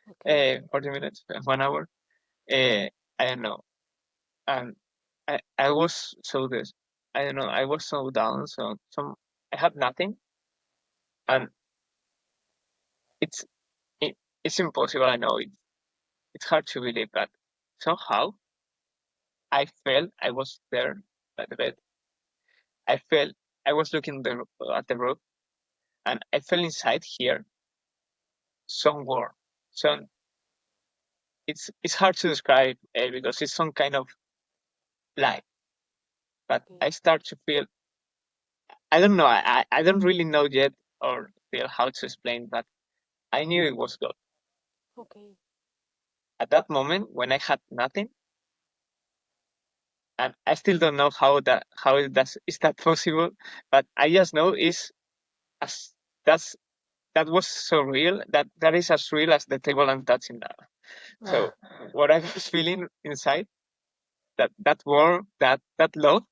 Okay. 40 minutes, 1 hour. Uh, I don't know. And I was so this, I don't know, I was so down. So I had nothing. And it's, it, it's impossible. I know it's hard to believe, but somehow I felt I was there by the bed. I felt I was looking at the roof, and I felt inside here some warm, some it's hard to describe because it's some kind of light. But Okay. I start to feel I don't know I don't really know yet or feel how to explain, but I knew it was God. Okay. At that moment when I had nothing, and I still don't know how is that possible, but I just know is as that's that was so real that is as real as the table I'm touching now. So what I was feeling inside, that warmth, that love,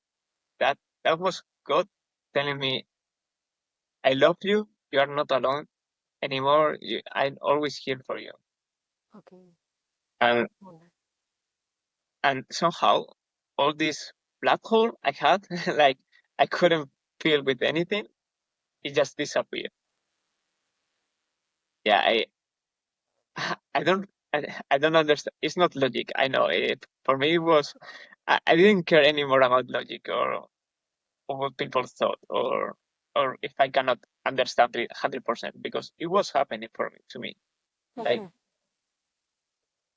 that that was God telling me, I love you. You are not alone anymore. I'm always here for you. Okay. And Wonderful. and somehow all this black hole I had, like I couldn't feel with anything, it just disappeared. Yeah, I don't I don't understand. It's not logic. I know it. For me, it was I didn't care anymore about logic or what people thought or if I cannot understand it 100% because it was happening for me to me. Like Mhm.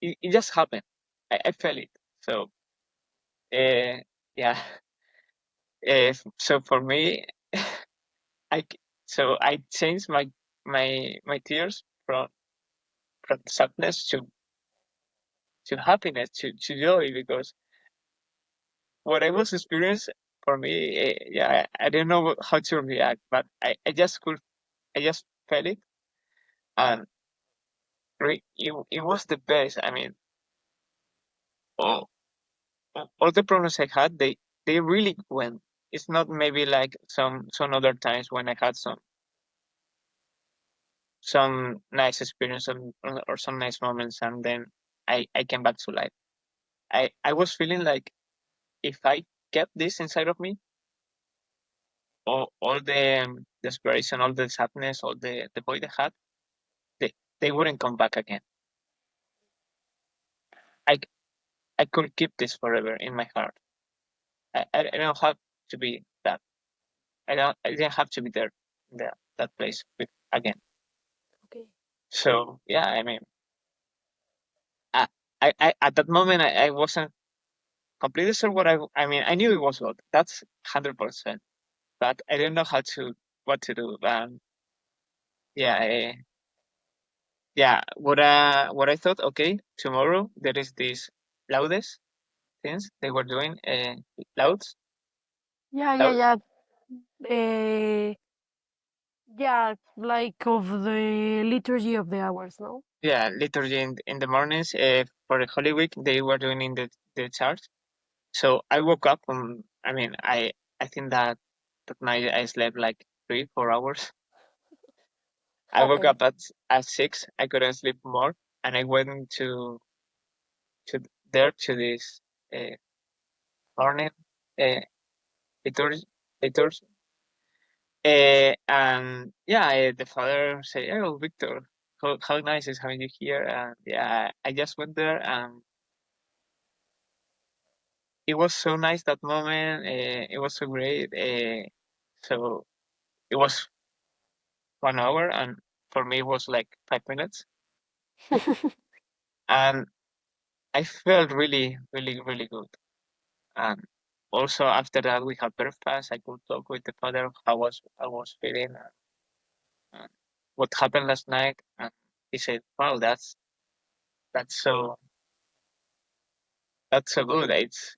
it just happened. I felt it. So uh, yeah. So for me, I c- so I changed my tears from sadness to happiness to joy because what I was experiencing for me, yeah, I didn't know how to react, but I just could I just felt it and it was the best. I mean, all, all the problems I had, they really went. It's not maybe like some other times when I had some nice experience or some nice moments and then I came back to life. I was feeling like if I kept this inside of me, all the desperation, all the sadness, all the void I had, they, they wouldn't come back again. I, I could keep this forever in my heart. I don't have to be that. I didn't have to be there, that place with again. So yeah, I mean, I, I at that moment I wasn't completely sure what I mean. I knew it was God. That's 100%, but I didn't know how to what to do. Yeah, yeah. What I thought, okay, tomorrow there is this loudest things they were doing. Louds, Yeah, yeah, loud, yeah. Uh, yeah, like of the liturgy of the hours, no? yeah, liturgy in the mornings. For the Holy Week, they were doing in the church. So I woke up. I mean, I think that night I slept like 3 4 hours. I woke Okay. up at 6. I couldn't sleep more, and I went to there to this uh, morning uh, liturgy. liturgy. And yeah, the father said, "Oh, Victor, how nice is having you here." And yeah, I just went there, and it was so nice that moment. It was so great. So it was 1 hour, and for me it was like 5 minutes, and I felt really, really, really good. And also after that, we had breakfast. I could talk with the father how I was feeling and what happened last night. And he said, "Wow, that's so that's so good. It's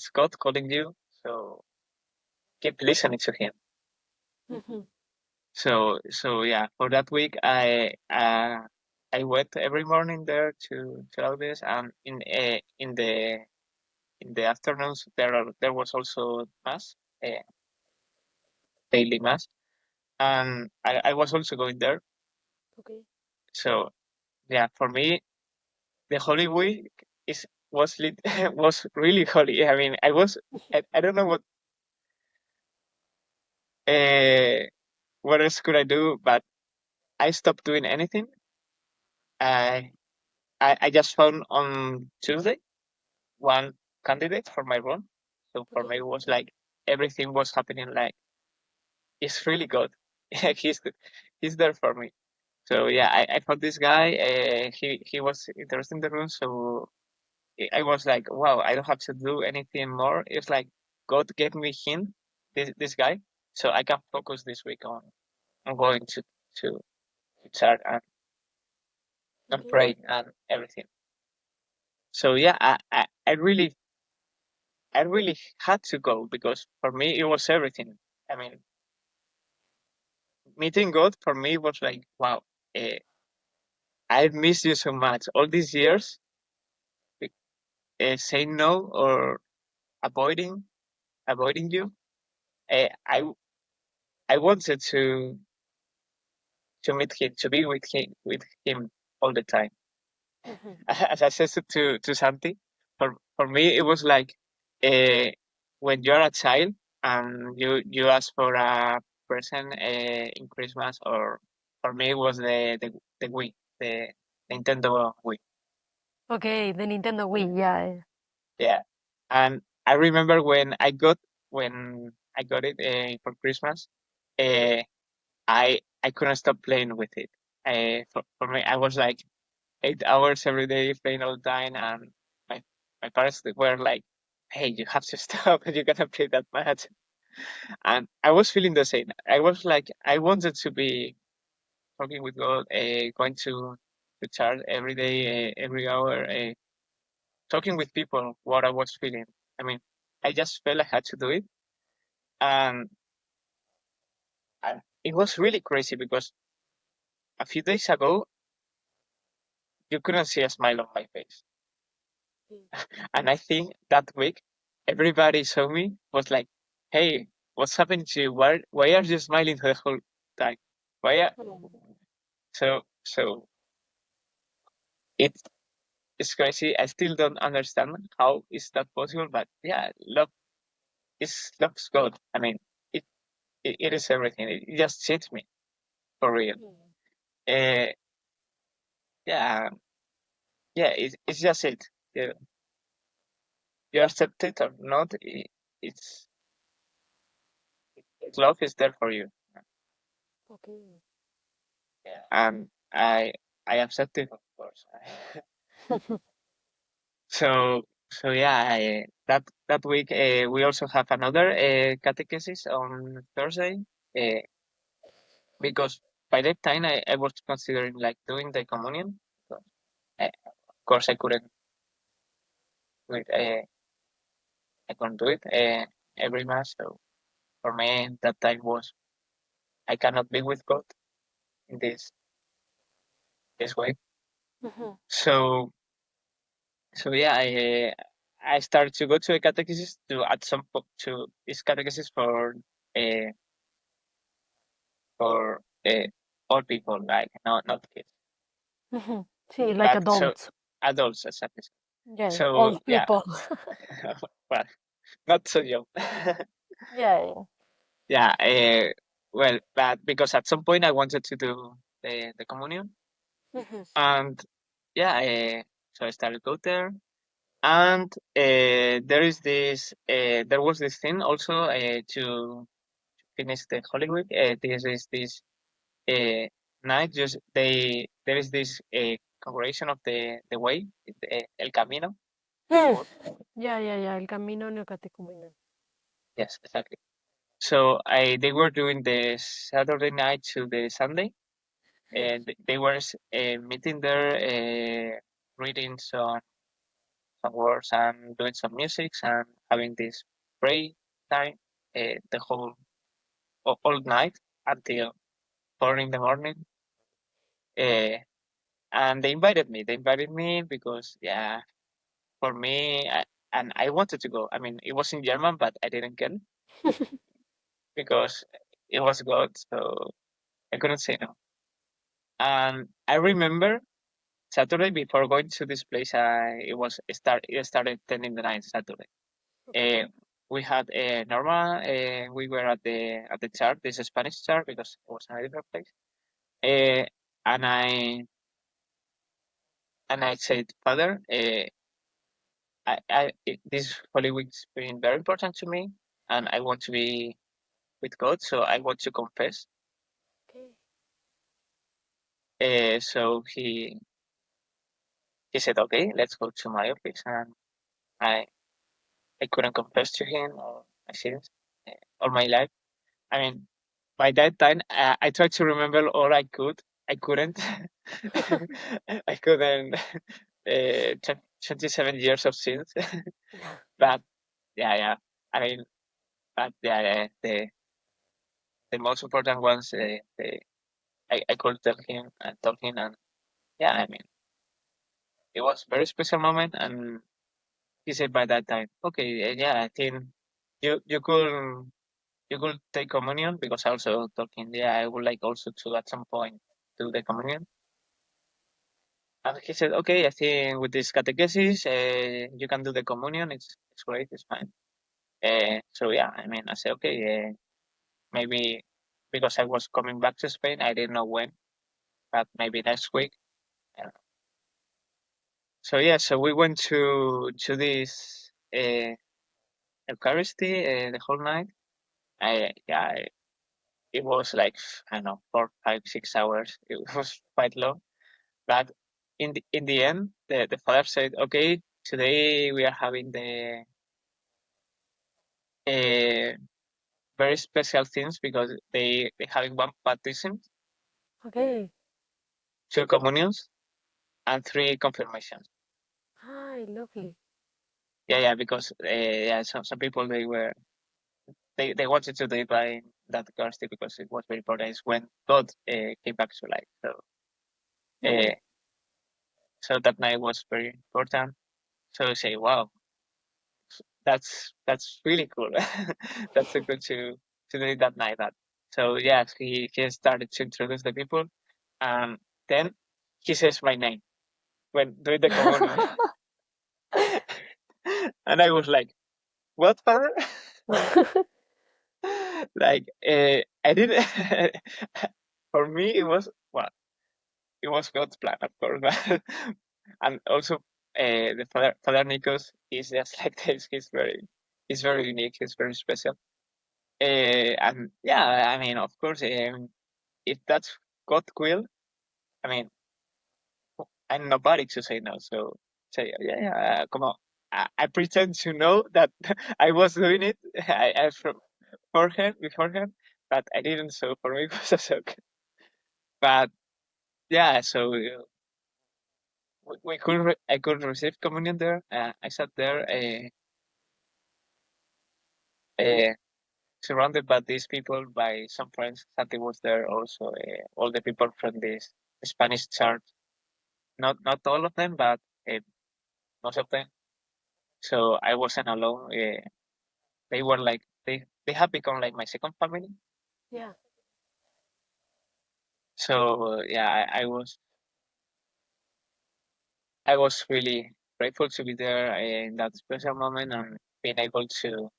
God calling you, so keep listening to Him." Mhm. So yeah, for that week, I went every morning there to all this, and in the afternoons there was also mass, uh, daily mass, and I was also going there. Okay. So yeah, for me the Holy Week is was lit, was really holy. I mean, I don't know uh, what else could I do, but I stopped doing anything. I I just found on Tuesday one candidate for my run. So for me Okay. it was like everything was happening like it's really good. he's he's there for me. So yeah, I found this guy. He was interested in the room, so I was like, wow, I don't have to do anything more. It's like God gave me him, this guy, so I can focus this week on going to church and Okay. pray and everything. So yeah, I really had to go because for me it was everything. I mean, meeting God for me was like, wow, uh, I missed you so much all these years, saying no or avoiding avoiding you. I wanted to meet him, to be with him all the time. Mhm. As I said to Santi, for me it was like uh, when you're a child and you ask for a present in Christmas, or for me it was the Wii, the Nintendo Wii. Okay, the Nintendo Wii, yeah. Yeah, and I remember when I got it for Christmas. Uh, I couldn't stop playing with it. For me, I was like 8 hours every day playing all the time, and my my parents were like, "Hey, you have to stop! You cannot play that much." And I was feeling the same. I was like, I wanted to be talking with God, going to church every day, every hour, talking with people what I was feeling. I mean, I just felt I had to do it, and, and it was really crazy because a few days ago you couldn't see a smile on my face. Mm. And I think that week, everybody saw me was like, "Hey, what's happening to you? Why are you smiling the whole time? Why?" So it's it's crazy. I still don't understand how is that possible, but yeah, love's God. I mean, it it is everything. It just hits me for real. Mm. Uh, yeah, yeah. It's just it. Yeah, you accept it or not. It's love is there for you. Okay. Yeah. I I accepted, of course. So yeah, that week we also have another catechesis on Thursday, uh, because by that time I was considering like doing the communion. But, of course, I couldn't do it. I couldn't do it every mass. So for me, that time was I cannot be with God in this way. Mhm. So yeah, I started to go to a catechesis to at some to this catechesis uh, for all people, like not kids, Mhm. See, like but so adults. adults exactly. Yeah, So old yeah, people. well, not so young. Yeah. Yeah, well, but because at some point I wanted to do the communion, Mhm. and yeah, so I started go there, and there was this thing also to finish the Holy Week. This is this night. Just there is this congregation of the way, El Camino. It's Hmm. called. Yeah. El camino neocatecumenal. Yes, exactly. So I they were doing the Saturday night to the Sunday, Yes. and they were meeting there, reading some words and doing some music and having this pray time the whole all night until 4 in the morning. Uh, and they invited me. They invited me because yeah, for me, and I wanted to go. I mean, it was in German, but I didn't get it because it was God, so I couldn't say no. And I remember Saturday before going to this place, it started 10 in the night Saturday. Okay. Uh, we had a normal. We were at the church, this Spanish church, because it was in a different place. Uh, and I said, Father, this Holy Week's been very important to me, and I want to be with God, so I want to confess. Okay. So he said, okay, let's go to my office, and I I couldn't confess to him all my sins all my life. I mean, by that time, I tried to remember all I could. I couldn't. I couldn't. 27 years of sins, but yeah. I mean, but yeah, the most important ones, I could tell him and told him, and yeah, I mean, it was a very special moment, and he said by that time, okay, yeah, I think you could take communion because I also talking, yeah, I would like also to at some point do the communion. And he said, okay, I think with this catechesis, you can do the communion. It's great, it's fine. So yeah, I mean, I said, okay, maybe because I was coming back to Spain, I didn't know when, but maybe next week. I don't know. So yeah, so we went to this Eucharisty the whole night. Yeah, it was like I don't know 4, 5, 6 hours. It was quite long, but in the end, the father said, "Okay, today we are having the uh, very special things because they having one baptism, Okay. 2 communions, and 3 confirmations." Hi, lovely. Yeah, because yeah, some people they wanted to do it by that Eucharisty because it was very important. It's when God came back to life. Uh, Mhm. so that night was very important. So I say, wow, that's really cool. That's so good to do it that night. That so yeah, he started to introduce the people, and then he says my name when doing the communion, and I was like, what, father? Like I didn't. For me, it was well, it was God's plan, of course, but, and also the Father Nikos is just like this. He's very unique. He's very special. And yeah, I mean, of course, if that's God's will, I mean, I'm nobody to say no. So say, yeah, yeah, come on. I pretend to know that I was doing it. I asked from beforehand, but I didn't. So for me, it was okay. But yeah, so I could receive communion there. I sat there, uh, surrounded by these people, by some friends. Santi was there also. All the people from this Spanish church. Not all of them, but uh, most of them. So I wasn't alone. They were like they have become like my second family. Yeah. So yeah, I was really grateful to be there in that special moment and being able to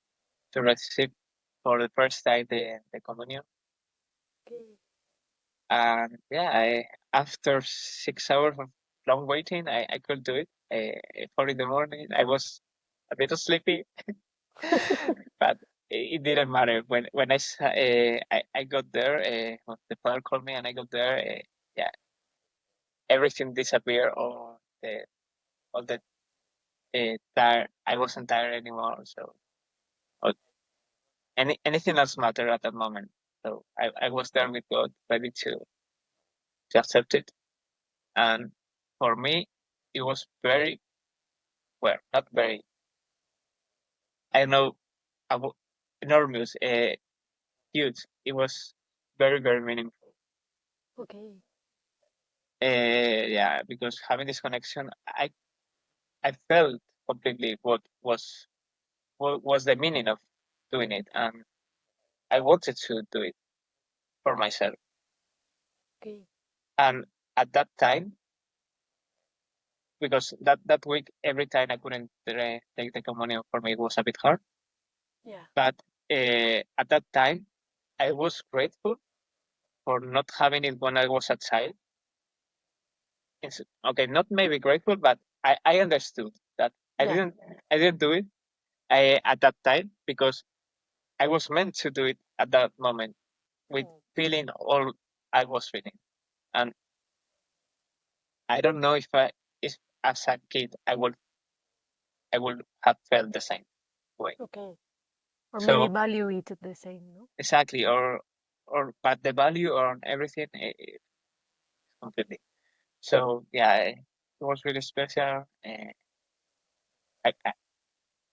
receive for the first time the communion. Okay. And yeah, after 6 hours of long waiting, I could do it. 4 in the morning, I was a bit sleepy, but it didn't matter. When I got there, when the father called me and I got there, yeah, everything disappeared. All the tired. I wasn't tired anymore. So uh, anything else mattered at that moment. So I was there with God, ready to accept it. And for me, it was very well, not very. I know, abo- enormous, huge. It was very meaningful. Okay. Yeah, because having this connection, I felt completely what was the meaning of doing it, and I wanted to do it for myself. Okay. And at that time, because that week, every time I couldn't take the communion, for me it was a bit hard. Yeah. But at that time, I was grateful for not having it when I was a child. Okay, not maybe grateful, but I understood that I Yeah. didn't I didn't do it at that time because I was meant to do it at that moment with Mm. feeling all I was feeling. And I don't know if as a kid I would have felt the same way. Okay. Or maybe So value it the same, no? exactly, or but the value on everything completely. So yeah, it was really special. I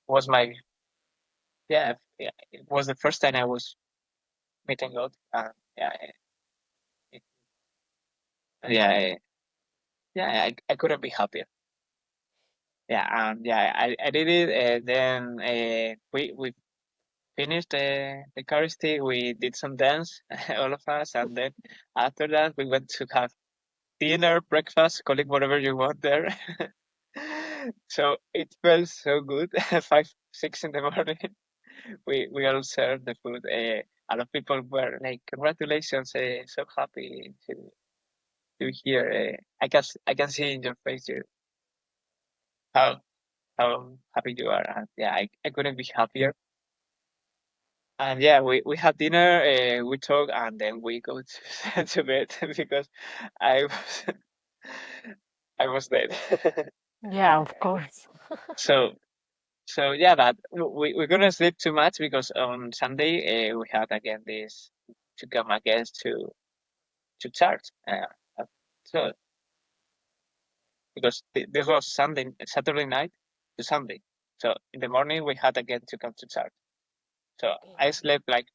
was my yeah, it was the first time I was meeting God. Yeah, it, yeah, yeah. I couldn't be happier. Yeah, yeah, I did it. Then we finished the Eucharisty. We did some dance, all of us, and then after that we went to have dinner, breakfast, call it whatever you want there. So it felt so good. 5, 6 in the morning, we all served the food. A lot of people were like, "Congratulations! So happy to hear." I can see in your face how how happy you are. And yeah, I couldn't be happier. And yeah, we had dinner, we talk, and then we go to to bed because I was I was dead. Yeah, of course. So so yeah, but we're gonna sleep too much because on Sunday we had again this to come again to church. So because this was Saturday night to Sunday. So in the morning we had again to come to church. So Okay. I slept like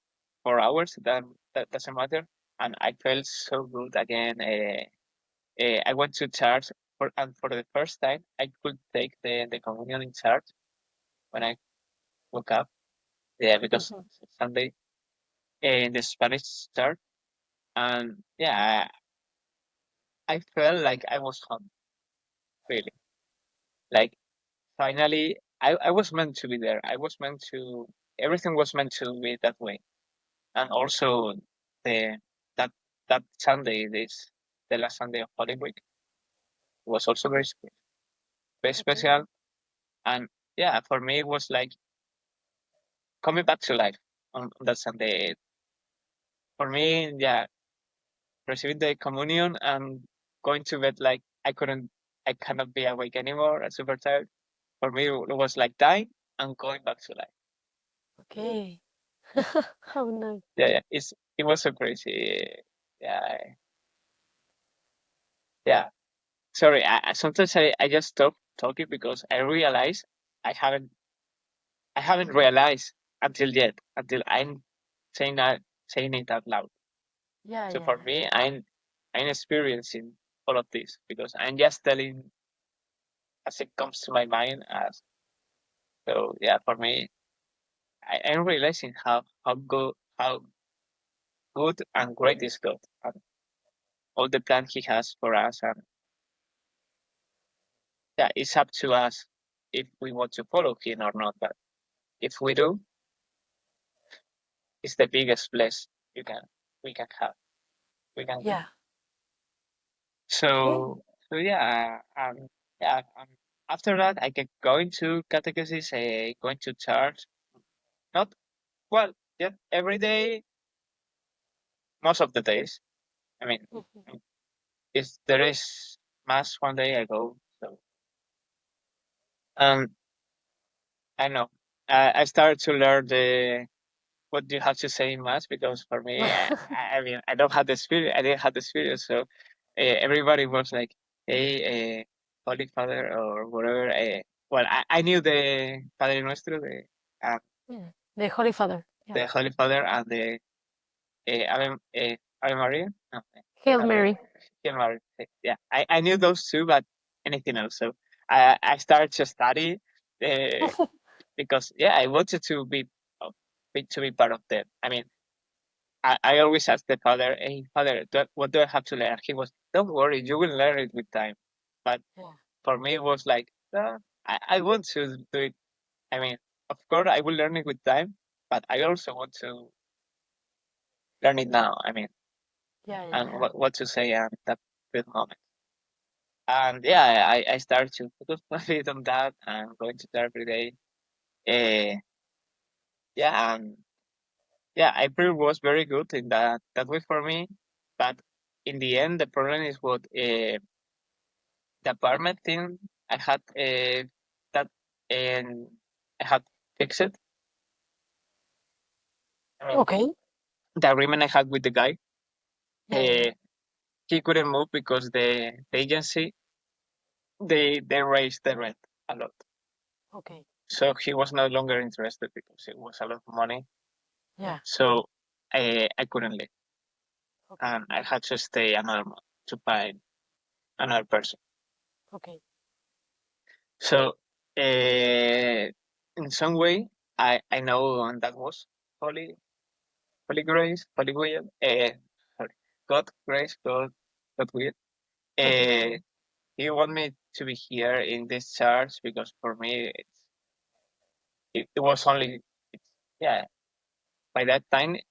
4 hours. That doesn't matter, and I felt so good again. I went to church for the first time I could take the communion in church when I woke up. Yeah, because Mhm. it's Sunday in the Spanish church, and yeah, I felt like I was home. Really, like finally, I was meant to be there. I was meant to. Everything was meant to be that way, and also the that that Sunday, this the last Sunday of Holy Week, was also very Okay. special. And yeah, for me, it was like coming back to life on that Sunday. For me, yeah, receiving the communion and going to bed like I cannot be awake anymore. I'm super tired. For me, it was like dying and going back to life. Okay. How nice. Yeah, yeah. It was so crazy. Yeah, yeah. Sorry, sometimes I just stop talking because I realize I haven't I haven't realized until yet until I'm saying that saying it out loud. Yeah, So yeah, for me, I'm experiencing all of this because I'm just telling as it comes to my mind. As so, yeah, for me, I'm realizing how good and great is God and all the plan He has for us, and yeah, it's up to us if we want to follow Him or not. But if we do, it's the biggest bless you can we can have we can get. yeah. Okay. So yeah, yeah. After that, I get going to catechesis, going to church. Not well, yeah, every day, most of the days. I mean, Mhm. if there is mass one day, I go. So um, I know. I started to learn the what you have to say in mass because for me, I mean, I don't have the spirit. I didn't have the spirit, so everybody was like, "Hey, Holy Father," or whatever. Well, I knew the Padre Nuestro, uh, Yeah. The Holy Father. Yeah. the Holy Father, and the Ave Maria. No, Hail Ave Mary. Hail Mary. Yeah, I knew those two, but anything else. So I started to study uh, because yeah, I wanted uh, to be part of them. I mean, I always ask the father, "Hey, father, what do I have to learn?" He was, "Don't worry, you will learn it with time." But Yeah. for me, it was like, I want to do it. I mean, of course, I will learn it with time, but I also want to learn it now. I mean, Yeah, yeah, and what to say at that good moment. And yeah, I started to focus a bit on that and going to there every day. Yeah, and yeah, April was very good in that way for me. But in the end, the problem is what the apartment thing I had that and I had fixed it. I mean, okay. the agreement I had with the guy, Yeah, yeah, uh, he couldn't move because the agency they raised the rent a lot. okay. So he was no longer interested because it was a lot of money. Yeah, So I couldn't leave, okay. and I had to stay another month to find another person. Okay. So in some way, I know that was holy holy grace, holy will, sorry, God grace, God will. Okay. Uh, he want me to be here in this church because for me it was only yeah by that time it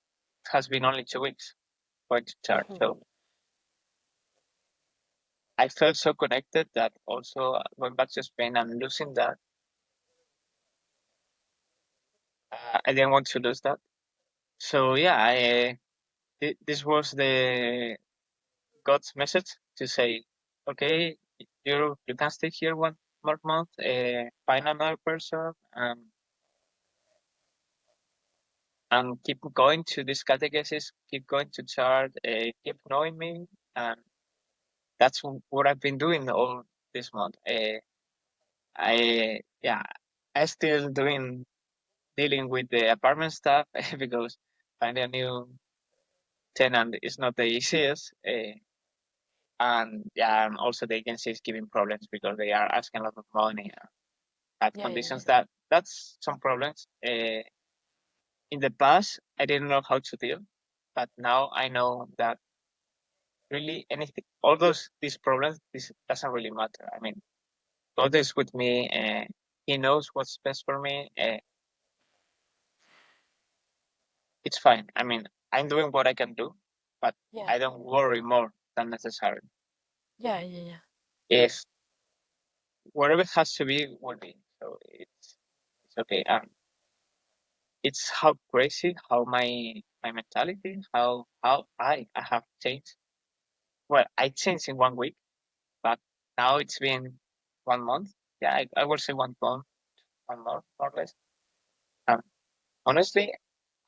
has been only 2 weeks going to church. Mhm. So I felt so connected that also going back to Spain and losing that, I didn't want to lose that. So yeah, this was the God's message to say, okay, you can stay here 1 more month, find another person, and keep going to this catechesis, keep going to church, keep knowing me, and that's what I've been doing all this month. Yeah, I still doing dealing with the apartment stuff because finding a new tenant is not the easiest. And yeah, and also the agency is giving problems because they are asking a lot of money at Yeah, yeah, conditions yeah. that's some problems. In the past, I didn't know how to deal, but now I know that really anything, all these problems, this doesn't really matter. I mean, God is with me. He knows what's best for me. It's fine. I mean, I'm doing what I can do, but Yeah. I don't worry more than necessary. Yeah, yeah, yeah. If whatever it has to be, will be. So it's okay. It's how crazy how my mentality, how I have changed. Well, I changed in 1 week. but now it's been 1 month. Yeah, I will say 1 month, one more or less. Um, honestly,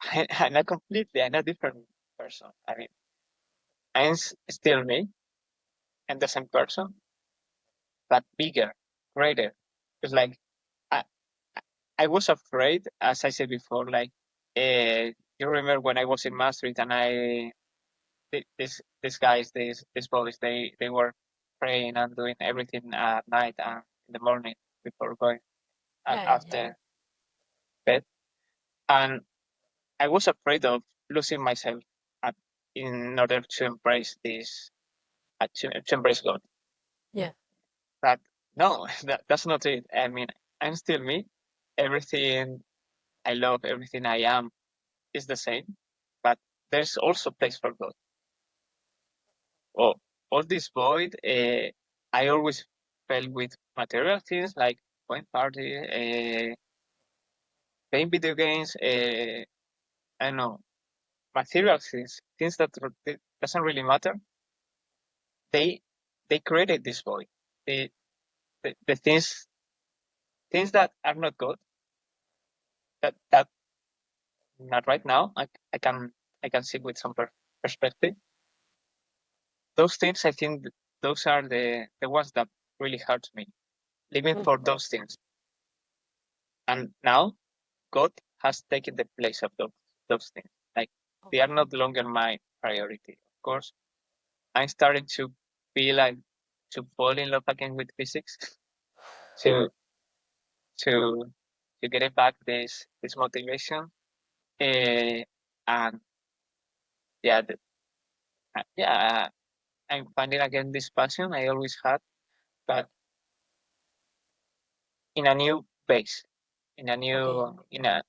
I'm a different person. I mean, still me and the same person, but bigger, greater. It's like I, I was afraid, as I said before, like you remember when I was in Maastricht and these guys, these boys, they were praying and doing everything at night and in the morning before going and Yeah, yeah. after bed, and I was afraid of losing myself at, in order to embrace this, to embrace God. Yeah. But no, that's not it. I mean, I'm still me. Everything I love, everything I am is the same, but there's also place for God. Oh, all this void, I always felt with material things like going party, playing video games, I don't know, material things, things that doesn't really matter. They they created this void. The the things that are not good, that not right now. I can see with some perspective. Those things, I think, those are the ones that really hurt me. Living for Mhm. those things, and now God has taken the place of those things. Like they are Okay. not longer my priority. Of course, I'm starting to feel like to fall in love again with physics, to to to get it back this motivation. And yeah, yeah, I'm finding again this passion I always had, but in a new base, in a Okay. new in a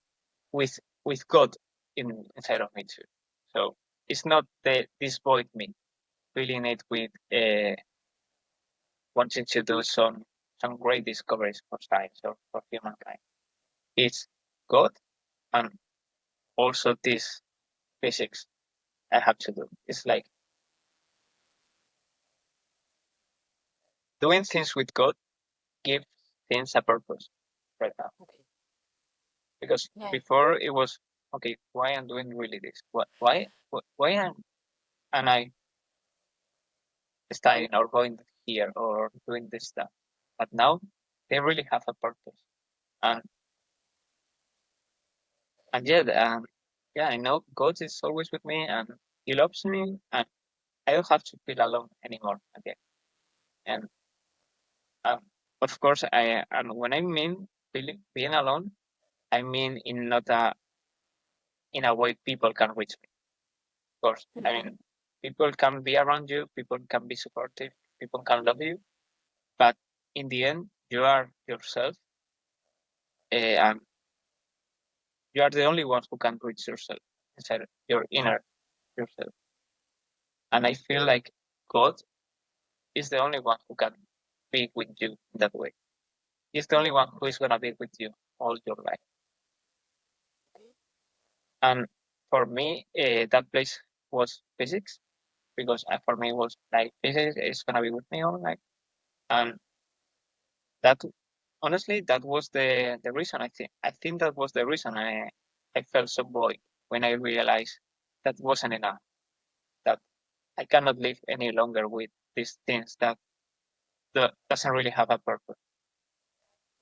with God inside of me too. So it's not this void me filling it with wanting to do some great discoveries for science or for humankind. It's God and also this physics I have to do. It's like doing things with God gives things a purpose right now. Okay. Because Yeah. before it was okay, why I'm doing really this? Why am I studying or going here or doing this stuff? But now they really have a purpose. And and yeah, I know God is always with me and He loves me and I don't have to feel alone anymore again. And um, of course, I and when I mean being alone, I mean in not a in a way people can reach me. Of course, I Mhm. mean people can be around you, people can be supportive, people can love you, but in the end, you are yourself, and you are the only one who can reach yourself inside your inner yourself. And I feel like God is the only one who can be with you in that way. He's the only Yeah. one who is gonna be with you all your life. Okay. And for me, that place was physics because for me it was like physics is gonna be with me all night. And that honestly, that was the reason. I think that was the reason I felt so void when I realized that wasn't enough. That I cannot live any longer with these things that doesn't really have a purpose.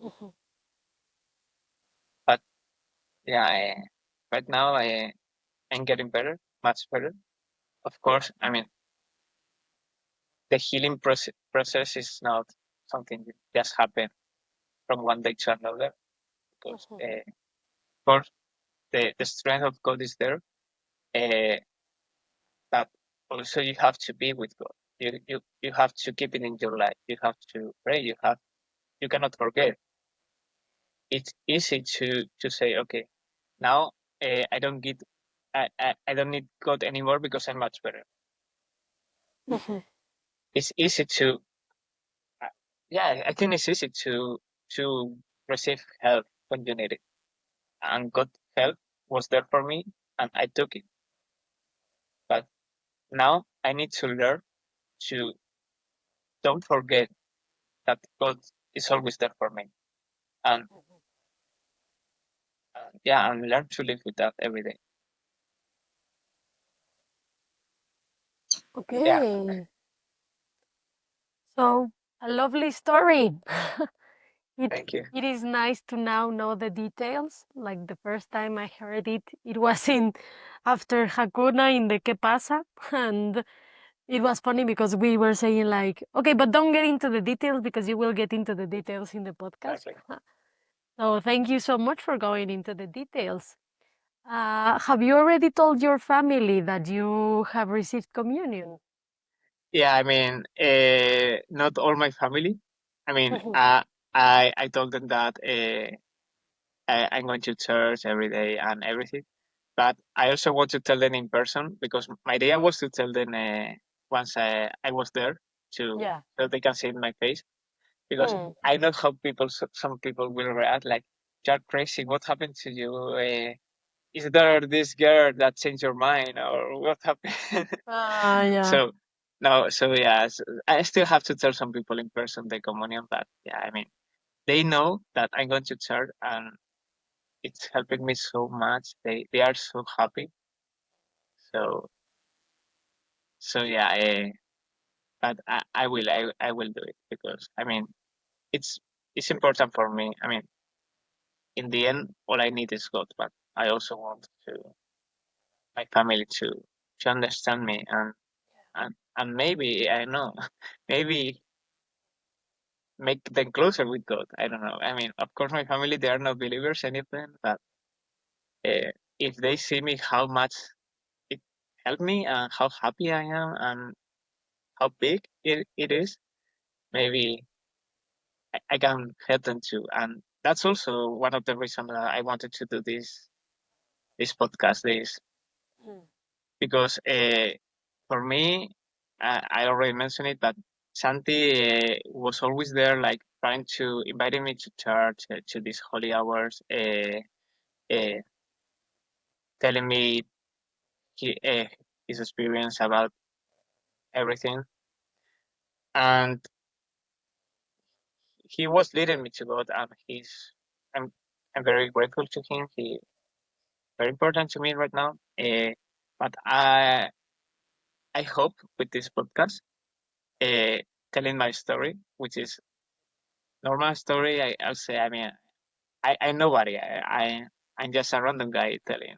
Mhm. But yeah, right now I'm getting better, much better. Of course, I mean the healing process is not something that just happen from one day to another because Mhm. of course the strength of God is there, uh, but also you have to be with God. You have to keep it in your life. You have to pray. You cannot forget. It's easy to say, okay, now I don't get I don't need God anymore because I'm much better. Mhm. It's easy to uh, yeah, I think it's easy to receive help when you need it, and God help was there for me, and I took it. But now I need to learn to don't forget that God is always there for me, and yeah, and learn to live with that every day. Yeah, Okay. So, a lovely story. It thank you. it is nice to now know the details. Like the first time I heard it, it was in after Hakuna in the Que Pasa, and it was funny because we were saying like, okay, but don't get into the details because you will get into the details in the podcast. Exactly. So thank you so much for going into the details. Have you already told your family that you have received communion? Yeah, I mean, not all my family. I mean, I told them that I'm going to church every day and everything, but I also want to tell them in person because my idea was to tell them once I was there to Yeah. so they can see my face because Hmm. I know how some people will react like you're crazy. What happened to you? Is there this girl that changed your mind or what happened? Yeah. So no, so yeah, I still have to tell some people in person the communion, but yeah, I mean, they know that I'm going to church and it's helping me so much. They are so happy. So yeah, but I will do it because I mean it's it's important for me. I mean, in the end, all I need is God, but I also want to my family to understand me and maybe I know maybe make them closer with God. I don't know. I mean, of course, my family they are not believers, any of them, but if they see me how much it helped me and how happy I am and how big it is, maybe I can help them too. And that's also one of the reasons that I wanted to do this podcast, this Hmm. because for me, I already mentioned it, but Santi was always there, like trying to inviting me to church, to these holy hours, uh, telling me he, his experience about everything, and he was leading me to God, and I'm I'm very grateful to him. He very important to me right now. But I hope with this podcast, uh, telling my story, which is normal story, I'll say. I mean, I'm nobody. I'm just a random guy telling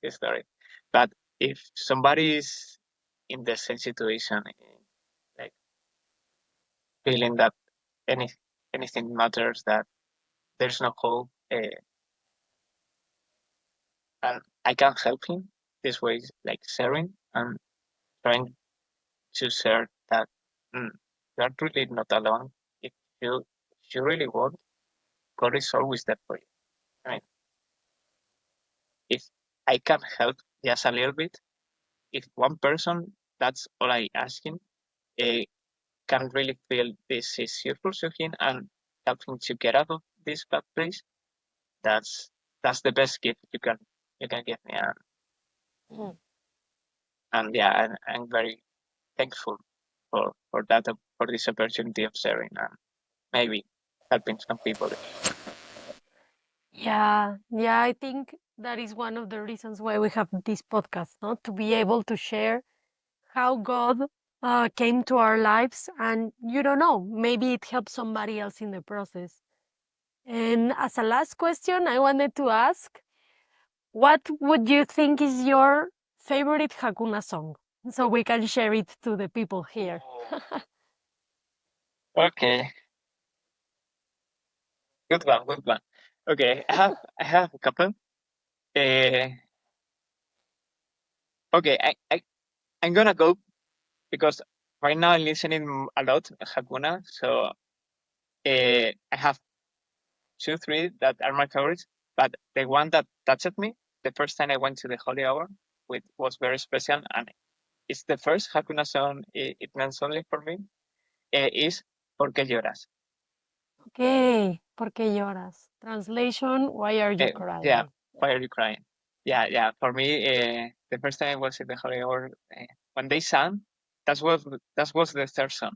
this story. But if somebody is in the same situation, like feeling that any anything matters, that there's no hope, and I can help him this way, like sharing and trying to share that mm, you're really not alone. If you really want, God is always there for you. I mean, if I can help just a little bit, if one person, that's all I ask him, uh, can really feel this is useful to him and help him to get out of this bad place, that's the best gift you can give me. Hmm. And yeah, I'm very thankful for that for this opportunity of sharing and maybe helping some people. Yeah, yeah, I think that is one of the reasons why we have this podcast, no? To be able to share how God came to our lives, and you don't know, maybe it helps somebody else in the process. And as a last question, I wanted to ask, what would you think is your favorite Hakuna song? So we can share it to the people here. Okay, good one, good one. Okay, I have a couple. Uh, okay, I'm gonna go because right now I'm listening a lot Hakuna, so I have two, three that are my favorites. But the one that touched me the first time I went to the Holy Hour, which was very special, and it's the first Hakuna song it means only for me. Is ¿Por qué lloras? Okay, ¿por qué lloras? Translation, why are you Yeah, crying? why are you crying? Yeah, yeah. For me, the first time I was in the Holy Hour, when they sang, that was the third song.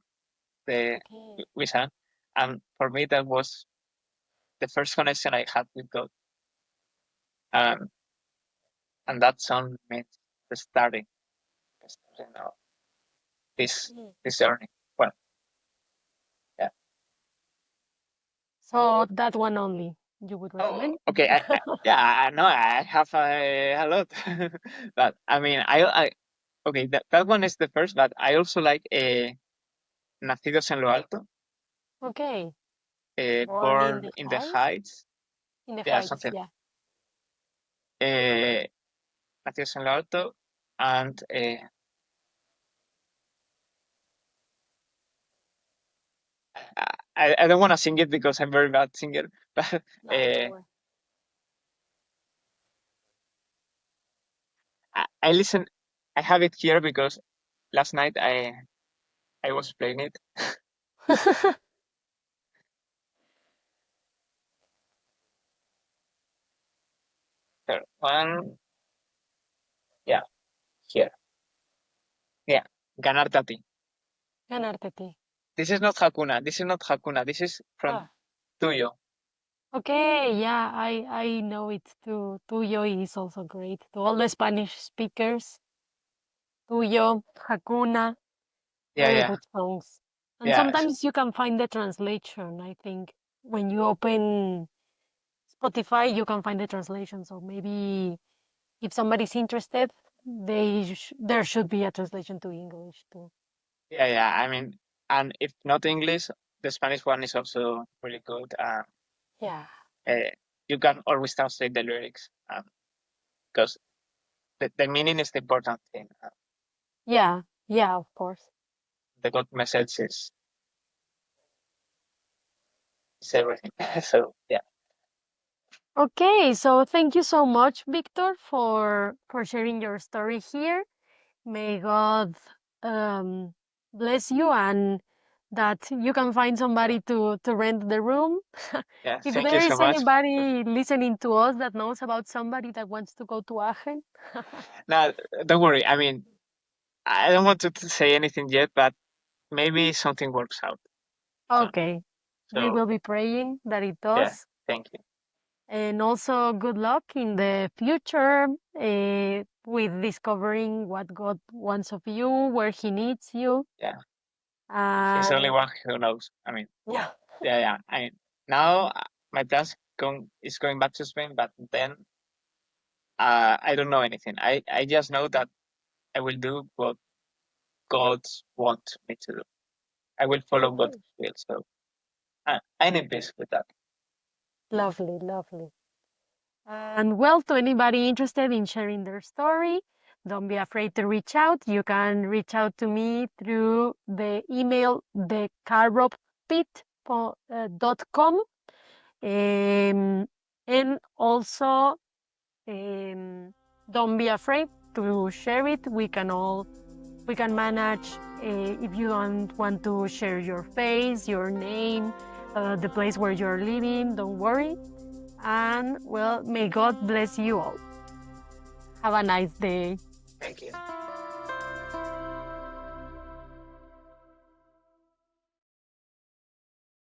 we sang, and for me that was the first connection I had with God, and that song meant the starting of this journey. Well, yeah. So that one only you would recommend? Okay. Yeah, I know I have a lot, but I mean, okay, that one is the first, but I also like Nacidos en lo Alto, Okay. Born in Born the in the Heights? Heights. In the Yeah, Heights, something. yeah. Uh, Nacidos en lo Alto, and I don't want to sing it because I'm very bad singer, but No, don't worry. I listen. I have it here because last night I was playing it. There, one, yeah, here, yeah, Ganarte a ti. Ganarte a ti. This is not Hakuna. This is not Hakuna. This is from Ah, Tuyo. okay, yeah, I know it too. Tuyo is also great. To all the Spanish speakers, Tuyo, Hakuna, Yeah, very yeah, good songs. And yeah, sometimes you can find the translation, I think. When you open Spotify, you can find the translation. So maybe if somebody's interested, there should be a translation to English too. yeah, yeah. I mean, and if not English, the Spanish one is also really good. Yeah. Uh, you can always translate the lyrics because the meaning is the important thing. Yeah, yeah, of course. The God message is everything. So yeah, Okay, so thank you so much, Victor, for sharing your story here. May God um, bless you and that you can find somebody to rent the room. yeah. If Thank you there so is much. anybody listening to us that knows about somebody that wants to go to Aachen. Now, don't worry. I mean, I don't want to say anything yet, but maybe something works out soon. Okay, we So will be praying that it yeah, does. thank you. And also, good luck in the future with discovering what God wants of you, where He needs you. Yeah, he's the only And one who knows. I mean, yeah, yeah, yeah. I mean, now my plans is going back to Spain, but then I don't know anything. I just know that I will do what God wants me to do. I will follow God's okay. will. So I'm in peace with that. Lovely, lovely. And well, to anybody interested in sharing their story, don't be afraid to reach out. You can reach out to me through the email thecarobpit.com. And also, don't be afraid to share it. We can manage if you don't want to share your face, your name, the place where you're living. Don't worry. And well, may God bless you all. Have a nice day. Thank you.